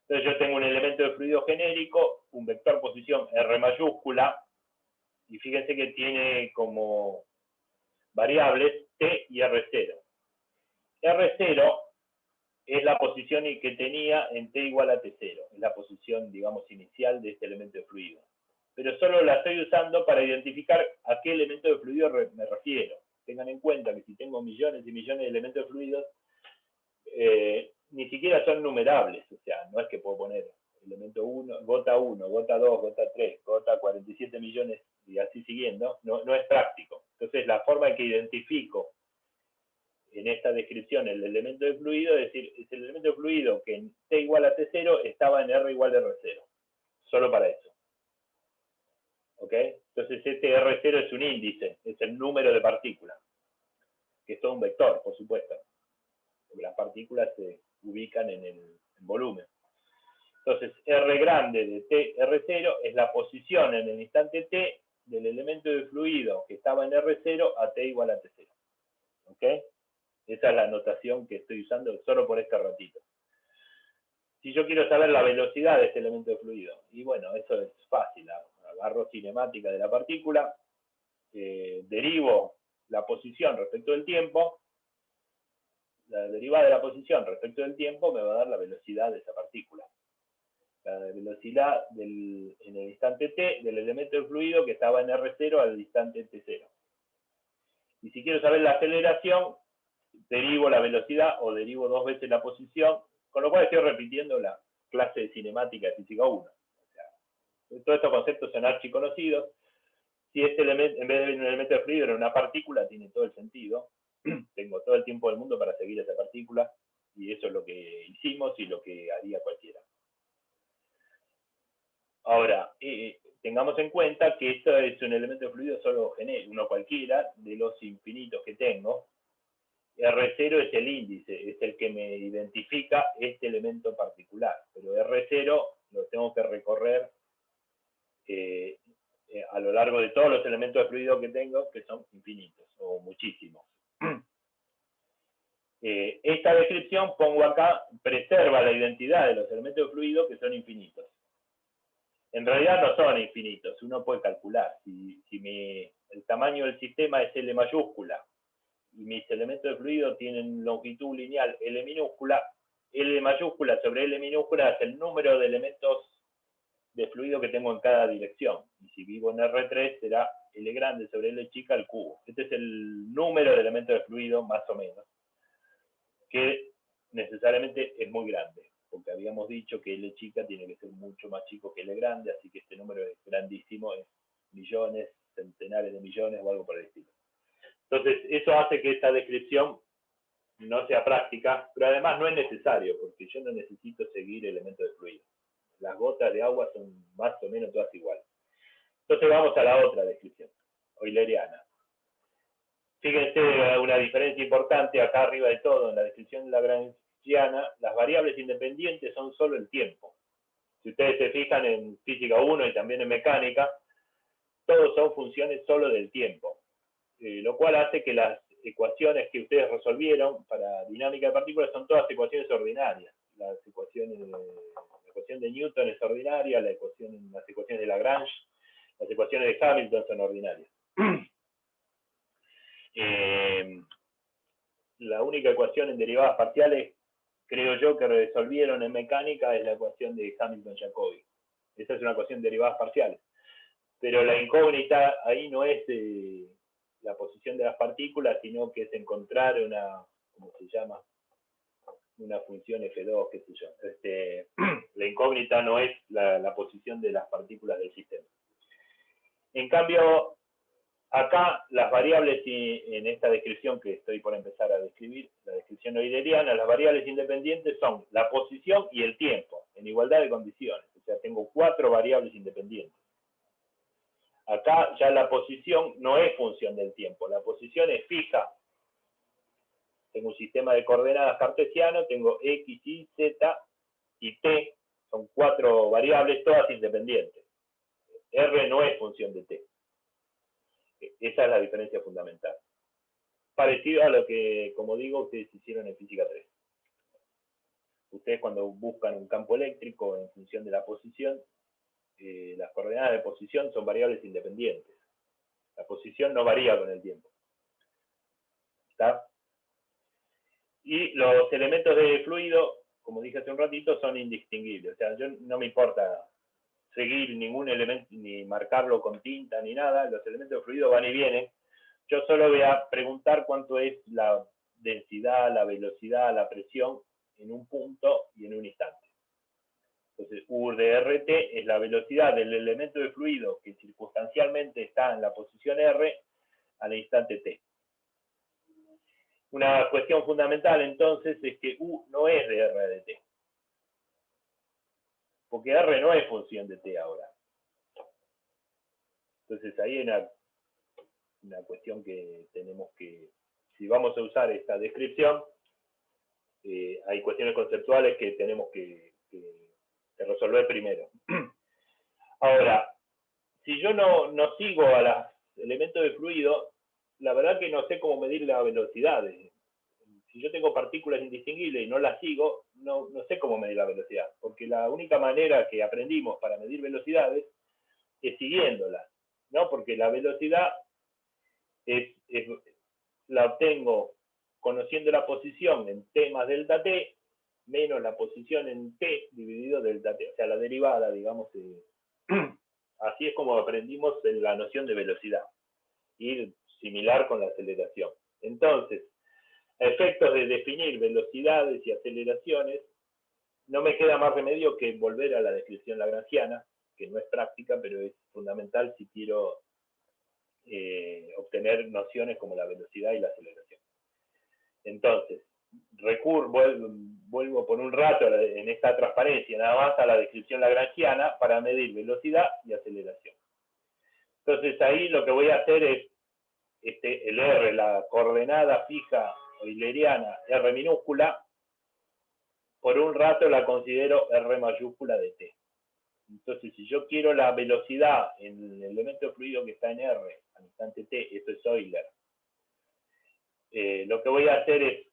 Entonces yo tengo un elemento de fluido genérico, un vector posición R mayúscula, y fíjense que tiene como variables T y R0. R0 es la posición que tenía en T igual a T0, es la posición, digamos, inicial de este elemento de fluido. Pero solo la estoy usando para identificar a qué elemento de fluido me refiero. Tengan en cuenta que si tengo millones y millones de elementos de fluidos, ni siquiera son numerables, o sea, no es que puedo poner elemento 1, gota 1, gota 2, gota 3, gota 47 millones y así siguiendo, no es práctico. Entonces, la forma en que identifico en esta descripción el elemento de fluido, es decir, es el elemento de fluido que en T igual a T0 estaba en R igual a R0, solo para eso. ¿Ok? Entonces, este R0 es un índice, es el número de partículas, que es todo un vector, por supuesto, porque las partículas se ubican en el volumen. Entonces, R grande de T R0 es la posición en el instante T del elemento de fluido que estaba en R0 a T igual a T0. ¿Ok? Esa es la notación que estoy usando solo por este ratito. Si yo quiero saber la velocidad de este elemento de fluido, y bueno, eso es fácil. Agarro cinemática de la partícula, derivo la posición respecto del tiempo, la derivada de la posición respecto del tiempo me va a dar la velocidad de esa partícula. La velocidad en el instante t del elemento de fluido que estaba en R0 al instante t0. Y si quiero saber la aceleración, derivo la velocidad o derivo 2 veces la posición, con lo cual estoy repitiendo la clase de cinemática de física 1. O sea, todos estos conceptos son archiconocidos. Si este elemento, en vez de un elemento de fluido, era una partícula, tiene todo el sentido. Tengo todo el tiempo del mundo para seguir esa partícula, y eso es lo que hicimos y lo que haría cualquiera. Ahora, tengamos en cuenta que esto es un elemento de fluido solo genérico, uno cualquiera de los infinitos que tengo. R0 es el índice, es el que me identifica este elemento particular, pero R0 lo tengo que recorrer a lo largo de todos los elementos de fluido que tengo, que son infinitos, o muchísimos. Esta descripción, pongo acá, preserva la identidad de los elementos de fluido que son infinitos. En realidad no son infinitos, uno puede calcular. Si el tamaño del sistema es L mayúscula, y mis elementos de fluido tienen longitud lineal L minúscula, L mayúscula sobre L minúscula es el número de elementos de fluido que tengo en cada dirección. Y si vivo en R3 será L grande sobre L chica al cubo. Este es el número de elementos de fluido, más o menos, que necesariamente es muy grande, porque habíamos dicho que L chica tiene que ser mucho más chico que L grande, así que este número es grandísimo, es millones, centenares de millones o algo por el estilo. Entonces, eso hace que esta descripción no sea práctica, pero además no es necesario, porque yo no necesito seguir elementos de fluido. Las gotas de agua son más o menos todas iguales. Entonces vamos a la otra descripción, euleriana. Fíjense una diferencia importante acá arriba de todo, en la descripción lagrangiana, las variables independientes son solo el tiempo. Si ustedes se fijan en física 1 y también en mecánica, todos son funciones solo del tiempo. Lo cual hace que las ecuaciones que ustedes resolvieron para dinámica de partículas son todas ecuaciones ordinarias. La ecuación de Newton es ordinaria, las ecuaciones de Lagrange, las ecuaciones de Hamilton son ordinarias. La única ecuación en derivadas parciales, creo yo, que resolvieron en mecánica es la ecuación de Hamilton-Jacobi. Esa es una ecuación de derivadas parciales. Pero la incógnita ahí no es la posición de las partículas, sino que es encontrar una, ¿cómo se llama? Una función F2, qué sé yo. La incógnita no es la posición de las partículas del sistema. En cambio, acá las variables, en esta descripción que estoy por empezar a describir, la descripción euleriana, las variables independientes son la posición y el tiempo, en igualdad de condiciones. O sea, tengo 4 variables independientes. Acá ya la posición no es función del tiempo, la posición es fija. Tengo un sistema de coordenadas cartesiano, tengo X, Y, Z y T, son 4 variables, todas independientes. R no es función de T. Esa es la diferencia fundamental. Parecido a lo que, como digo, ustedes hicieron en física 3. Ustedes cuando buscan un campo eléctrico en función de la posición, las coordenadas de posición son variables independientes. La posición no varía con el tiempo. ¿Está? Y los elementos de fluido, como dije hace un ratito, son indistinguibles. O sea, yo no me importa seguir ningún elemento, ni marcarlo con tinta, ni nada. Los elementos de fluido van y vienen. Yo solo voy a preguntar cuánto es la densidad, la velocidad, la presión en un punto y en un instante. Entonces, U de RT es la velocidad del elemento de fluido que circunstancialmente está en la posición R al instante T. Una cuestión fundamental entonces es que U no es de R de T. Porque R no es función de T ahora. Entonces ahí hay una cuestión que tenemos que, si vamos a usar esta descripción, hay cuestiones conceptuales que tenemos que resolver primero. Ahora, si yo no sigo a los elementos de fluido, la verdad que no sé cómo medir la velocidad. Si yo tengo partículas indistinguibles y no las sigo, no sé cómo medir la velocidad, porque la única manera que aprendimos para medir velocidades es siguiéndolas, ¿no? Porque la velocidad la obtengo conociendo la posición en t más delta t, menos la posición en t dividido delta t, o sea, la derivada, digamos. Así es como aprendimos la noción de velocidad, y similar con la aceleración. Entonces, a efectos de definir velocidades y aceleraciones, no me queda más remedio que volver a la descripción lagrangiana, que no es práctica, pero es fundamental si quiero obtener nociones como la velocidad y la aceleración. Entonces, vuelvo por un rato en esta transparencia, nada más a la descripción lagrangiana para medir velocidad y aceleración. Entonces ahí lo que voy a hacer es, el R, la coordenada fija euleriana R minúscula, por un rato la considero R mayúscula de T. Entonces, si yo quiero la velocidad en el elemento de fluido que está en R al instante T, eso es Euler. Lo que voy a hacer es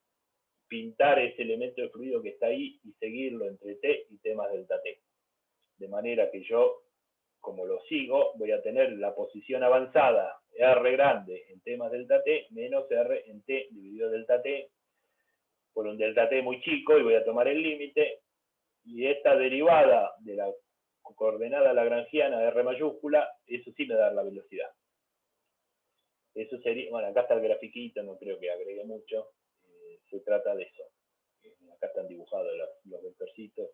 pintar ese elemento de fluido que está ahí y seguirlo entre T y T más delta T. De manera que yo, como lo sigo, voy a tener la posición avanzada R grande en T más delta T menos R en T dividido delta T por un delta T muy chico, y voy a tomar el límite, y esta derivada de la coordenada lagrangiana de R mayúscula, eso sí me da la velocidad. Eso sería, bueno, acá está el grafiquito, no creo que agregue mucho, se trata de eso. Acá están dibujados los vectorcitos.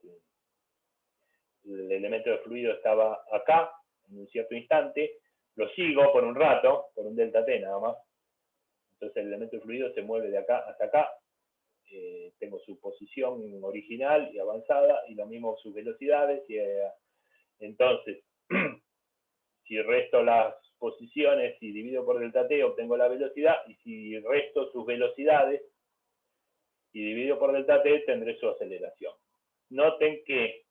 El elemento de fluido estaba acá, en un cierto instante, lo sigo por un rato, por un delta T nada más. Entonces el elemento de fluido se mueve de acá hasta acá. Tengo su posición original y avanzada, y lo mismo sus velocidades. Entonces, si resto las posiciones y divido por delta t, obtengo la velocidad, y si resto sus velocidades y divido por delta t, tendré su aceleración. Noten que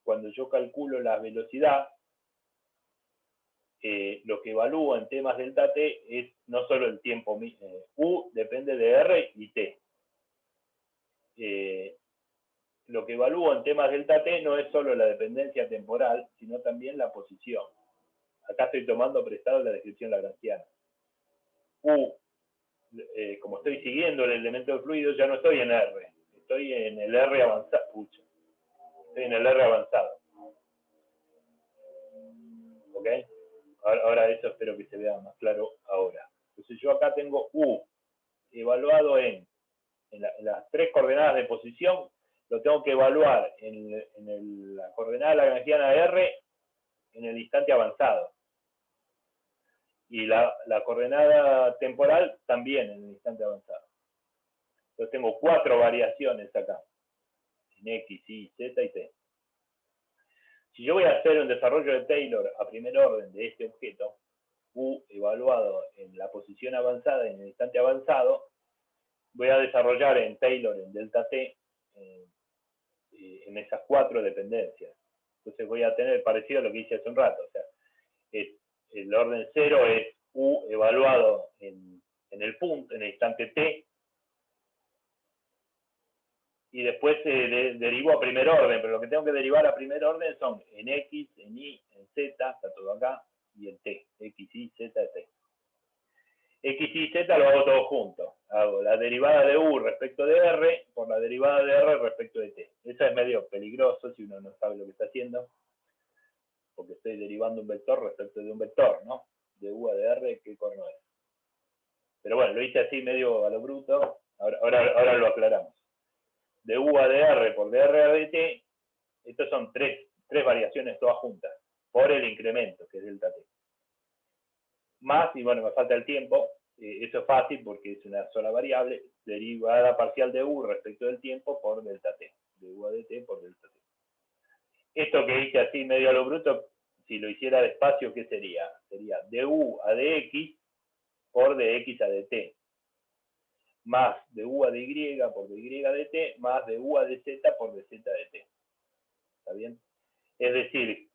cuando yo calculo la velocidad, lo que evalúo en t más delta t es no solo el tiempo, u depende de r y t. Lo que evalúo en t más delta t no es solo la dependencia temporal, sino también la posición. Acá estoy tomando prestado la descripción lagrangiana. U, como estoy siguiendo el elemento de fluido, ya no estoy en R, estoy en el R avanzado. Estoy en el R avanzado. ¿Ok? Ahora eso espero que se vea más claro ahora. Entonces yo acá tengo U evaluado en las tres coordenadas de posición, lo tengo que evaluar en la coordenada lagrangiana de R en el instante avanzado. Y la coordenada temporal también en el instante avanzado. Entonces tengo 4 variaciones acá, en X, Y, Z y T. Si yo voy a hacer un desarrollo de Taylor a primer orden de este objeto, U evaluado en la posición avanzada y en el instante avanzado, voy a desarrollar en Taylor, en delta T, en esas 4 dependencias. Entonces voy a tener parecido a lo que hice hace un rato. O sea, el orden 0 es U evaluado en el punto, en el instante T, y después derivo a primer orden, pero lo que tengo que derivar a primer orden son en X, en Y, en Z, está todo acá, y en T, X, Y, Z, T. X, Y, Z lo hago todo junto. Hago la derivada de U respecto de R por la derivada de R respecto de T. Eso es medio peligroso si uno no sabe lo que está haciendo, porque estoy derivando un vector respecto de un vector, ¿no? De U a de R, ¿qué corno es? Pero bueno, lo hice así medio a lo bruto, ahora lo aclaramos. De U a de R por dr a dt, estos son tres variaciones todas juntas, por el incremento, que es delta t. Más, y bueno, me falta el tiempo, eso es fácil porque es una sola variable, derivada parcial de U respecto del tiempo por delta t, de U a dt por delta t. Esto que hice así medio a lo bruto, si lo hiciera despacio, ¿qué sería? Sería de U a dx por dx a dt, más de U a dy por dy a dt, más de U a dz por dz a dt. ¿Está bien? Es decir,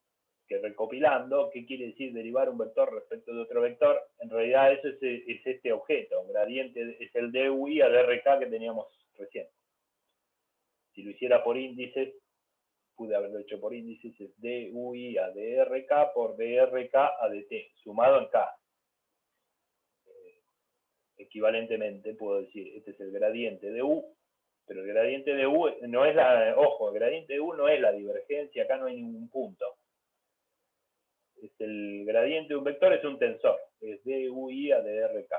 que recopilando, ¿qué quiere decir derivar un vector respecto de otro vector? En realidad eso es este objeto, gradiente es el dui a drk que teníamos recién. Si lo hiciera por índices, pude haberlo hecho por índices, es dui a drk por drk a dt, sumado en k. Equivalentemente puedo decir, este es el gradiente de u, pero el gradiente de u no es ojo, el gradiente de u no es la divergencia, acá no hay ningún punto. El gradiente de un vector es un tensor, es dui a drk.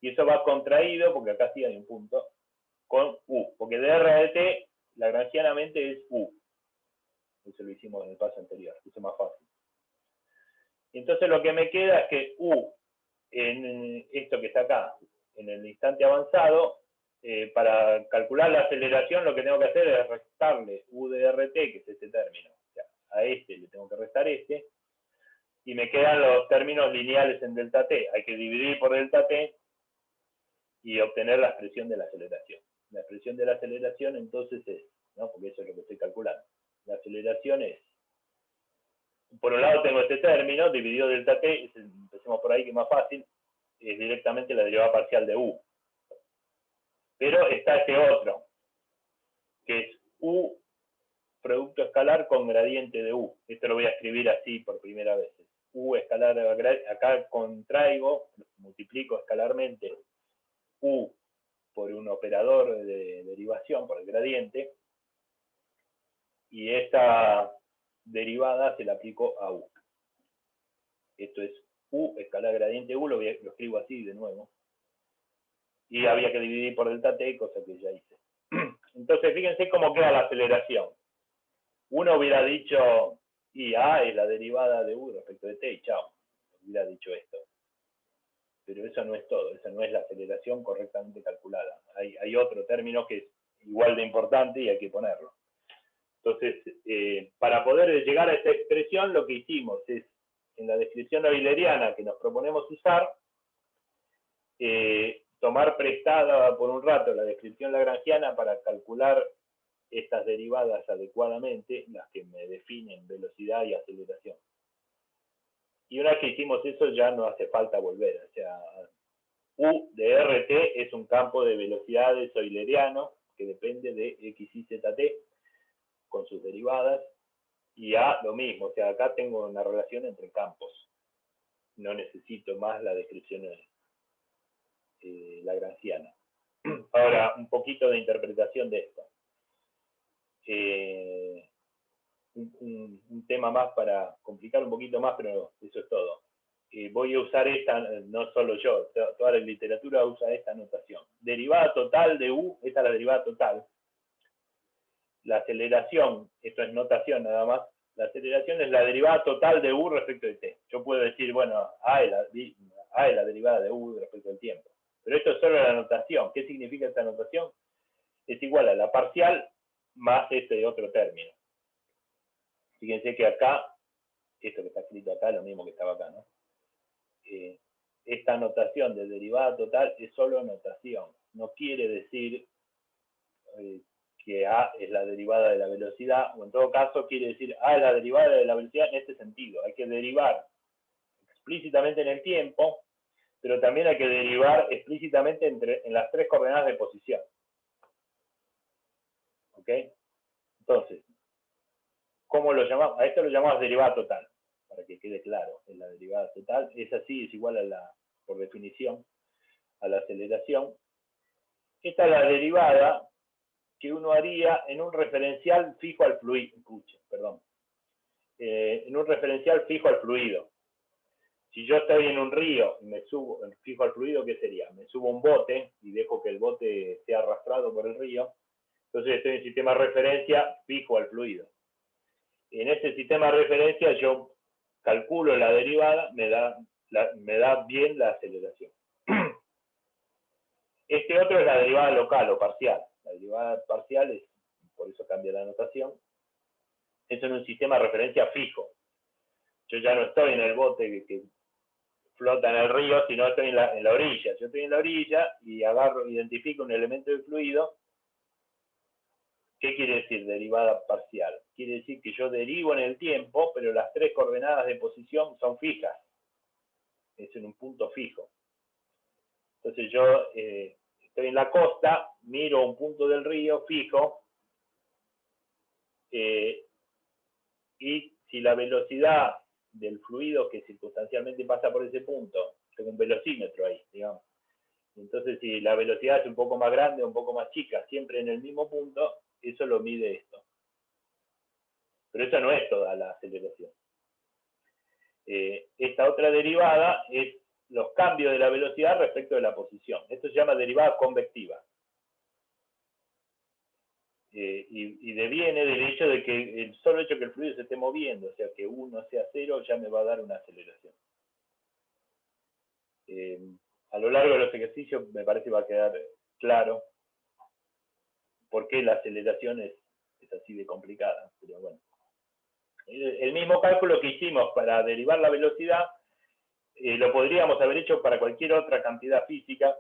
Y eso va contraído, porque acá sí hay un punto, con u, porque dr a dt, lagrangianamente es u. Eso lo hicimos en el paso anterior, eso es más fácil. Entonces lo que me queda es que u, en esto que está acá, en el instante avanzado, para calcular la aceleración lo que tengo que hacer es restarle u de rt, que es este término. O sea, a este le tengo que restar este, y me quedan los términos lineales en delta t. Hay que dividir por delta t y obtener la expresión de la aceleración. La expresión de la aceleración entonces es, ¿no? Porque eso es lo que estoy calculando. La aceleración es, por un lado tengo este término, dividido delta t, empecemos por ahí que es más fácil, es directamente la derivada parcial de u. Pero está este otro, que es u producto escalar con gradiente de u. Esto lo voy a escribir así por primera vez. U escalar, acá contraigo, multiplico escalarmente u por un operador de derivación, por el gradiente, y esta derivada se la aplico a u. Esto es u escalar gradiente u, lo escribo así de nuevo. Y había que dividir por delta t, cosa que ya hice. Entonces, fíjense cómo queda la aceleración. Uno hubiera dicho, y a es la derivada de u respecto de t, y chao. Hubiera dicho esto. Pero eso no es todo, esa no es la aceleración correctamente calculada. Hay otro término que es igual de importante y hay que ponerlo. Entonces, para poder llegar a esta expresión, lo que hicimos es, en la descripción euleriana que nos proponemos usar, tomar prestada por un rato la descripción lagrangiana para calcular estas derivadas adecuadamente, las que me definen velocidad y aceleración. Y una vez que hicimos eso, ya no hace falta volver. O sea, U de RT es un campo de velocidades euleriano que depende de X, Y, Z, T con sus derivadas. Y A lo mismo. O sea, acá tengo una relación entre campos. No necesito más la descripción lagrangiana. Ahora, un poquito de interpretación de esto. Un tema más para complicar un poquito más, pero eso es todo. Voy a usar esta, no solo yo, toda la literatura usa esta notación. Derivada total de U, esta es la derivada total. La aceleración, esto es notación nada más, la aceleración es la derivada total de U respecto de t. Yo puedo decir, bueno, A es la derivada de U respecto del tiempo. Pero esto es solo la notación. ¿Qué significa esta notación? Es igual a la parcial más este otro término. Fíjense que acá, esto que está escrito acá es lo mismo que estaba acá, ¿no? Esta notación de derivada total es solo notación. No quiere decir que A es la derivada de la velocidad, o en todo caso quiere decir A es la derivada de la velocidad en este sentido. Hay que derivar explícitamente en el tiempo, pero también hay que derivar explícitamente en las tres coordenadas de posición. ¿Ok? Entonces, ¿cómo lo llamamos? A esto lo llamamos derivada total, para que quede claro. Es la derivada total. Es así, es igual a la, por definición, a la aceleración. Esta es la derivada que uno haría en un referencial fijo al fluido. En un referencial fijo al fluido. Si yo estoy en un río y me subo, fijo al fluido, ¿qué sería? Me subo a un bote y dejo que el bote sea arrastrado por el río. Entonces estoy en sistema de referencia fijo al fluido. En este sistema de referencia yo calculo la derivada, me da bien la aceleración. Este otro es la derivada local o parcial. La derivada parcial es, por eso cambia la notación, es en un sistema de referencia fijo. Yo ya no estoy en el bote que flota en el río, sino estoy en la orilla. Yo estoy en la orilla y identifico un elemento de fluido. ¿Qué quiere decir derivada parcial? Quiere decir que yo derivo en el tiempo, pero las 3 coordenadas de posición son fijas. Es en un punto fijo. Entonces yo estoy en la costa, miro un punto del río fijo, y si la velocidad del fluido que circunstancialmente pasa por ese punto, tengo un velocímetro ahí, digamos. Entonces si la velocidad es un poco más grande o un poco más chica, siempre en el mismo punto, eso lo mide esto. Pero eso no es toda la aceleración. Esta otra derivada es los cambios de la velocidad respecto de la posición. Esto se llama derivada convectiva. Y deviene del hecho de que el solo hecho que el fluido se esté moviendo, o sea que 1 sea 0, ya me va a dar una aceleración. A lo largo de los ejercicios me parece que va a quedar claro por qué la aceleración es así de complicada. Pero bueno. El mismo cálculo que hicimos para derivar la velocidad, lo podríamos haber hecho para cualquier otra cantidad física,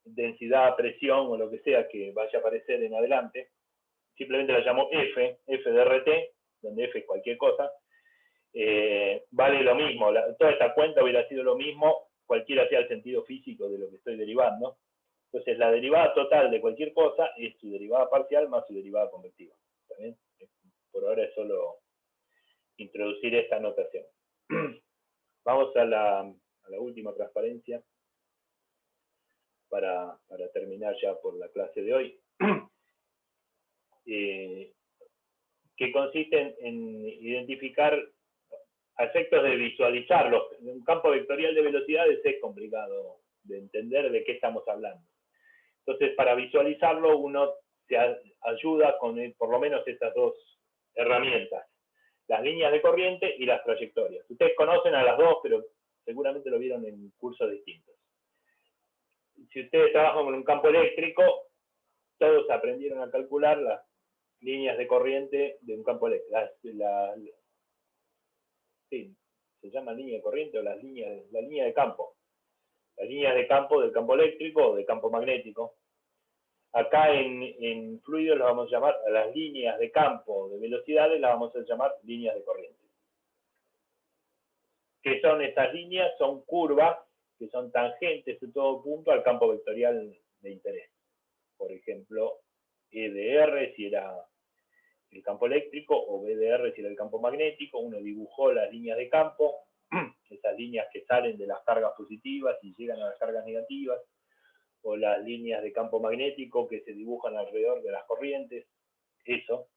densidad, presión o lo que sea que vaya a aparecer en adelante. Simplemente la llamo F de RT, donde F es cualquier cosa. Vale lo mismo, toda esta cuenta hubiera sido lo mismo, cualquiera sea el sentido físico de lo que estoy derivando. Entonces la derivada total de cualquier cosa es su derivada parcial más su derivada convectiva. ¿También? Por ahora es solo introducir esta notación. Vamos a la última transparencia para terminar ya por la clase de hoy. Que consiste en identificar a efectos de visualizarlos. Un campo vectorial de velocidades es complicado de entender de qué estamos hablando. Entonces, para visualizarlo, uno se ayuda con por lo menos estas 2 herramientas. Las líneas de corriente y las trayectorias. Ustedes conocen a las 2, pero seguramente lo vieron en cursos distintos. Si ustedes trabajan con un campo eléctrico, todos aprendieron a calcular las líneas de corriente de un campo eléctrico. Sí, se llama línea de corriente o la línea de campo. Las líneas de campo del campo eléctrico o del campo magnético. Acá en fluidos las vamos a llamar, a las líneas de campo de velocidades las vamos a llamar líneas de corriente. ¿Qué son estas líneas? Son curvas que son tangentes en todo punto al campo vectorial de interés. Por ejemplo, EDR si era el campo eléctrico o BDR si era el campo magnético. Uno dibujó las líneas de campo, esas líneas que salen de las cargas positivas y llegan a las cargas negativas, o las líneas de campo magnético que se dibujan alrededor de las corrientes. Eso.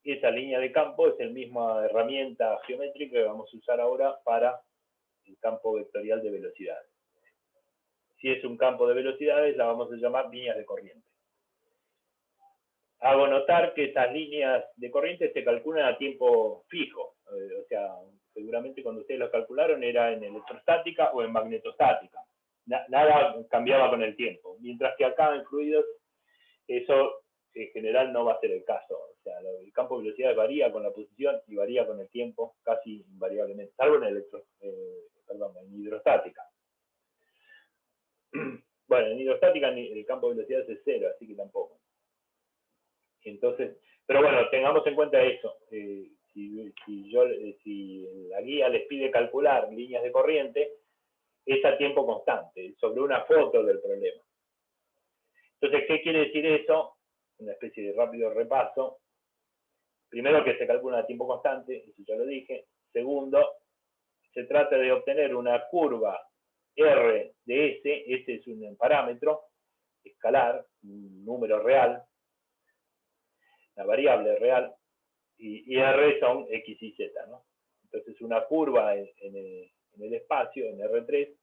Esa línea de campo es la misma herramienta geométrica que vamos a usar ahora para el campo vectorial de velocidades. Si es un campo de velocidades, la vamos a llamar líneas de corriente. Hago notar que estas líneas de corriente se calculan a tiempo fijo. O sea, seguramente cuando ustedes lo calcularon era en electrostática o en magnetostática. Nada cambiaba con el tiempo. Mientras que acá en fluidos, eso en general no va a ser el caso. O sea, el campo de velocidad varía con la posición y varía con el tiempo casi invariablemente, salvo en hidrostática. Bueno, en hidrostática el campo de velocidad es 0, así que tampoco. Entonces, pero bueno, tengamos en cuenta eso. Si la guía les pide calcular líneas de corriente, es a tiempo constante, sobre una foto del problema. Entonces, ¿qué quiere decir eso? Una especie especie de rápido repaso. Primero, que se calcula a tiempo constante, eso ya lo dije. Segundo, se trata de obtener una curva R de S. S es un parámetro escalar, un número real, una variable real, y R son X y Z, ¿no? Entonces, una curva en el espacio, en R3,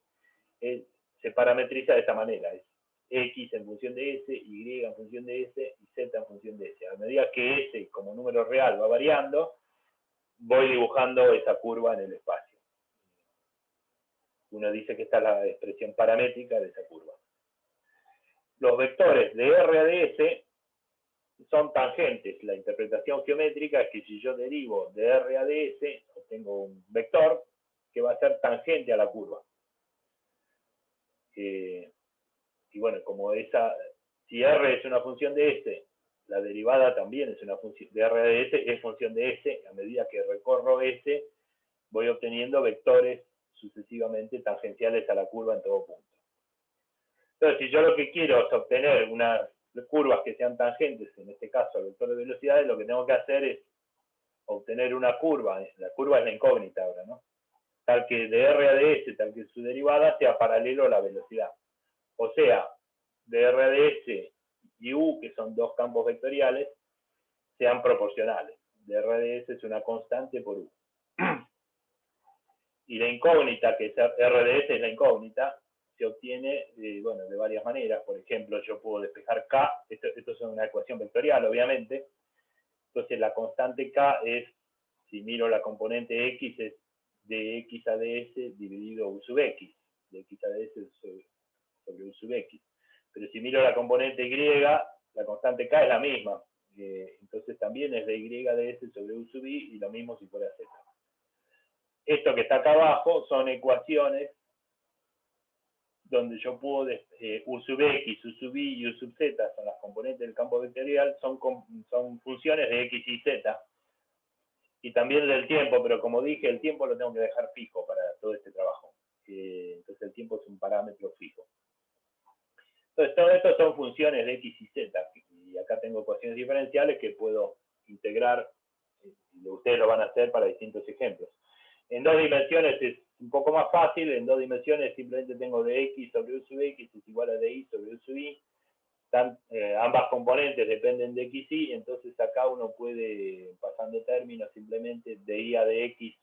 se parametriza de esta manera. Es X en función de S, Y en función de S y Z en función de S. A medida que S como número real va variando, voy dibujando esa curva en el espacio. Uno dice que esta es la expresión paramétrica de esa curva. Los vectores de R a de S son tangentes. La interpretación geométrica es que si yo derivo de R a de S, obtengo un vector que va a ser tangente a la curva. Y bueno, como si R es una función de S, la derivada también es una función de R de S, es función de S. A medida que recorro S, voy obteniendo vectores sucesivamente tangenciales a la curva en todo punto. Entonces, si yo lo que quiero es obtener unas curvas que sean tangentes, en este caso al vector de velocidades, lo que tengo que hacer es obtener una curva. La curva es la incógnita ahora, ¿no? Tal que de R a de S, tal que su derivada sea paralelo a la velocidad. O sea, de R a de S y U, que son dos campos vectoriales, sean proporcionales. De R a de S es una constante por U. Y la incógnita, que es R de S es la incógnita, se obtiene bueno, de varias maneras. Por ejemplo, yo puedo despejar K, esto es una ecuación vectorial, obviamente. Entonces, la constante K es, si miro la componente X, es de X a de S dividido U sub X, de X a de S sobre U sub X. Pero si miro la componente Y, la constante K es la misma. Entonces, también es de Y de S sobre U sub I, y lo mismo si fuera Z. Esto que está acá abajo son ecuaciones donde yo puedo, U sub X, U sub I y U sub Z, son las componentes del campo vectorial, son funciones de X y Z, y también del tiempo, pero como dije, el tiempo lo tengo que dejar fijo para todo este trabajo. Entonces el tiempo es un parámetro fijo. Entonces todo esto son funciones de X y Z, y acá tengo ecuaciones diferenciales que puedo integrar, y ustedes lo van a hacer para distintos ejemplos. En dos dimensiones es un poco más fácil. En dos dimensiones simplemente tengo de X sobre U sub X es igual a de Y sobre U sub Y. Ambas componentes dependen de X y, entonces acá uno puede, pasando términos, simplemente de Y a de X,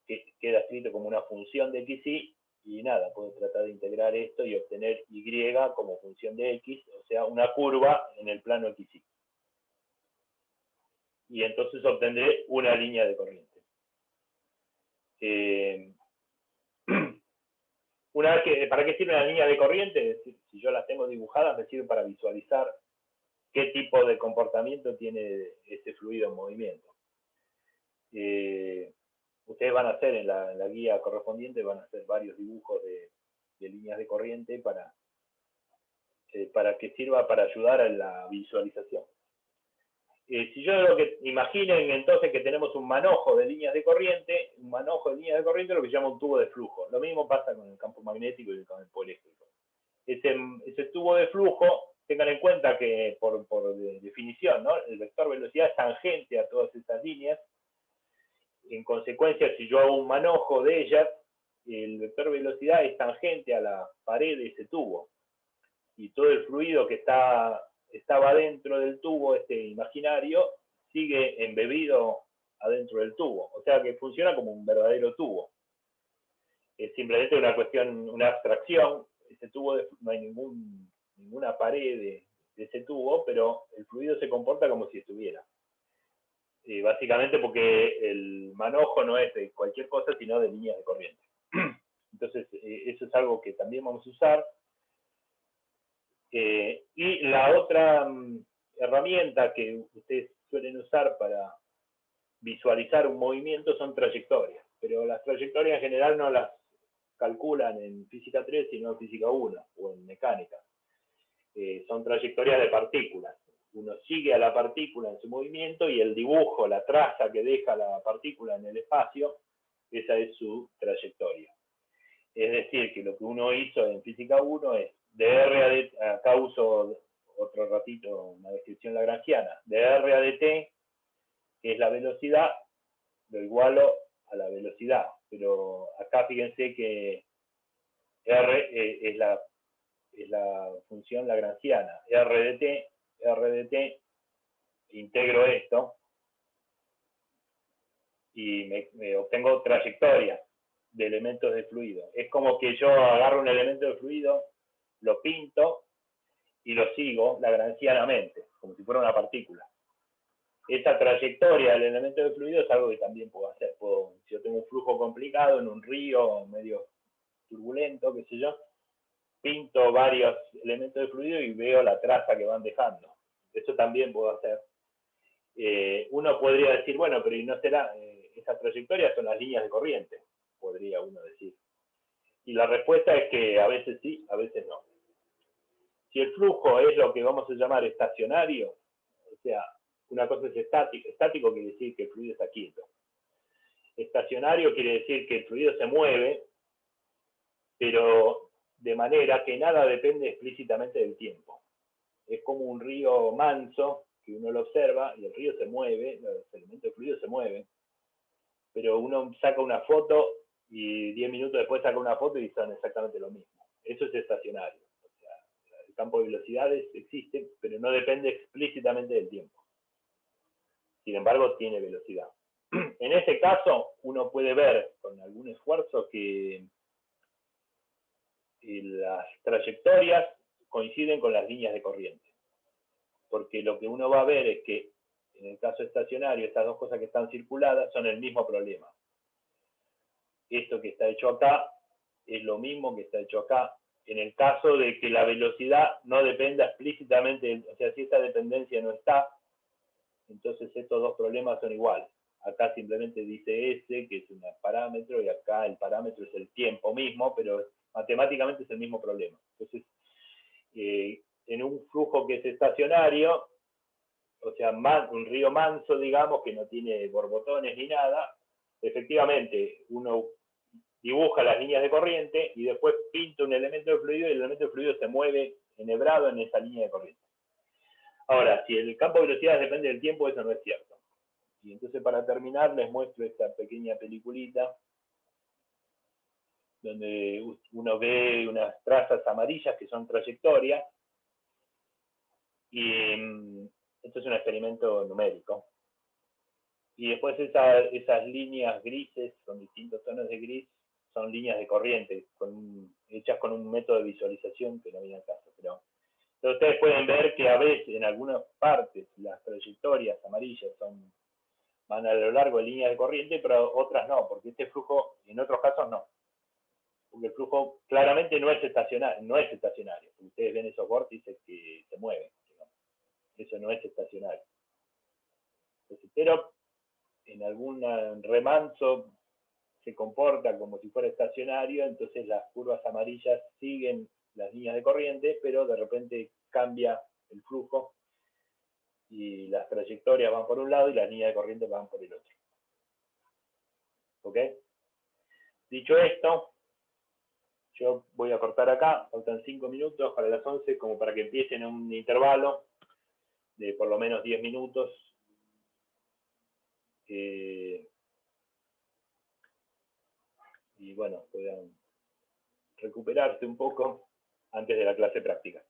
que queda escrito como una función de X y nada, puedo tratar de integrar esto y obtener Y como función de X, o sea, una curva en el plano X y. Y entonces obtendré una línea de corriente. ¿Para qué sirve una línea de corriente? Es decir, si yo las tengo dibujadas, me sirve para visualizar qué tipo de comportamiento tiene ese fluido en movimiento. Ustedes van a hacer en la guía correspondiente, van a hacer varios dibujos de líneas de corriente para que sirva para ayudar a la visualización. Si yo lo que imaginen entonces que tenemos un manojo de líneas de corriente, es lo que se llama un tubo de flujo. Lo mismo pasa con el campo magnético y con el polo eléctrico. Ese tubo de flujo, tengan en cuenta que por definición, ¿no?, el vector velocidad es tangente a todas estas líneas. En consecuencia, si yo hago un manojo de ellas, el vector velocidad es tangente a la pared de ese tubo. Y todo el fluido que estaba dentro del tubo imaginario sigue embebido adentro del tubo, o sea que funciona como un verdadero tubo. Es simplemente una cuestión, una abstracción. Ese tubo no hay ninguna pared de ese tubo, pero el fluido se comporta como si estuviera. Básicamente porque el manojo no es de cualquier cosa, sino de líneas de corriente. Entonces, eso es algo que también vamos a usar. Y la otra herramienta que ustedes suelen usar para visualizar un movimiento son trayectorias, pero las trayectorias en general no las calculan en física 3, sino en física 1 o en mecánica. Son trayectorias de partículas. Uno sigue a la partícula en su movimiento y el dibujo, la traza que deja la partícula en el espacio, esa es su trayectoria. Es decir, que lo que uno hizo en física 1 es de R a D, acá uso otro ratito una descripción lagrangiana de R a dt, que es la velocidad, lo igualo a la velocidad. Pero acá fíjense que R es la función lagrangiana. R de t, integro esto y me obtengo trayectorias de elementos de fluido. Es como que yo agarro un elemento de fluido, lo pinto y lo sigo lagrangianamente, como si fuera una partícula. Esa trayectoria del elemento de fluido es algo que también puedo hacer. Si yo tengo un flujo complicado en un río medio turbulento, qué sé yo, pinto varios elementos de fluido y veo la traza que van dejando. Eso también puedo hacer. Uno podría decir, bueno, pero ¿y no será? Esas trayectorias son las líneas de corriente, podría uno decir. Y la respuesta es que a veces sí, a veces no. Si el flujo es lo que vamos a llamar estacionario, o sea, una cosa es estático. Estático quiere decir que el fluido está quieto. Estacionario quiere decir que el fluido se mueve, pero de manera que nada depende explícitamente del tiempo. Es como un río manso, que uno lo observa, y el río se mueve, los elementos de fluido se mueven, pero uno saca una foto y 10 minutos después saca una foto y son exactamente lo mismo. Eso es estacionario. O sea, el campo de velocidades existe, pero no depende explícitamente del tiempo. Sin embargo, tiene velocidad. En este caso, uno puede ver con algún esfuerzo que las trayectorias coinciden con las líneas de corriente. Porque lo que uno va a ver es que en el caso estacionario, estas dos cosas que están circuladas son el mismo problema. Esto que está hecho acá es lo mismo que está hecho acá. En el caso de que la velocidad no dependa explícitamente, o sea, si esta dependencia no está, entonces estos dos problemas son iguales. Acá simplemente dice S, que es un parámetro, y acá el parámetro es el tiempo mismo, pero matemáticamente es el mismo problema. Entonces, en un flujo que es estacionario, o sea, un río manso, digamos, que no tiene borbotones ni nada, efectivamente uno dibuja las líneas de corriente y después pinta un elemento de fluido y el elemento de fluido se mueve enhebrado en esa línea de corriente. Ahora, si el campo de velocidad depende del tiempo, eso no es cierto. Y entonces, para terminar, les muestro esta pequeña peliculita donde uno ve unas trazas amarillas que son trayectorias, y esto es un experimento numérico. Y después esas líneas grises, con distintos tonos de gris, son líneas de corriente, hechas con un método de visualización que no viene al caso. Pero ustedes pueden ver que a veces, en algunas partes, las trayectorias amarillas van a lo largo de líneas de corriente, pero otras no, porque este flujo, en otros casos, no. Porque el flujo claramente no es estacionario. Ustedes ven esos vórtices que se mueven, digamos. Eso no es estacionario. Entonces, pero en algún remanso se comporta como si fuera estacionario, entonces las curvas amarillas siguen las líneas de corriente, pero de repente cambia el flujo y las trayectorias van por un lado y las líneas de corriente van por el otro. ¿Ok? Dicho esto, yo voy a cortar acá, faltan 5 minutos para las 11, como para que empiecen un intervalo de por lo menos 10 minutos. Y bueno, puedan recuperarse un poco antes de la clase práctica.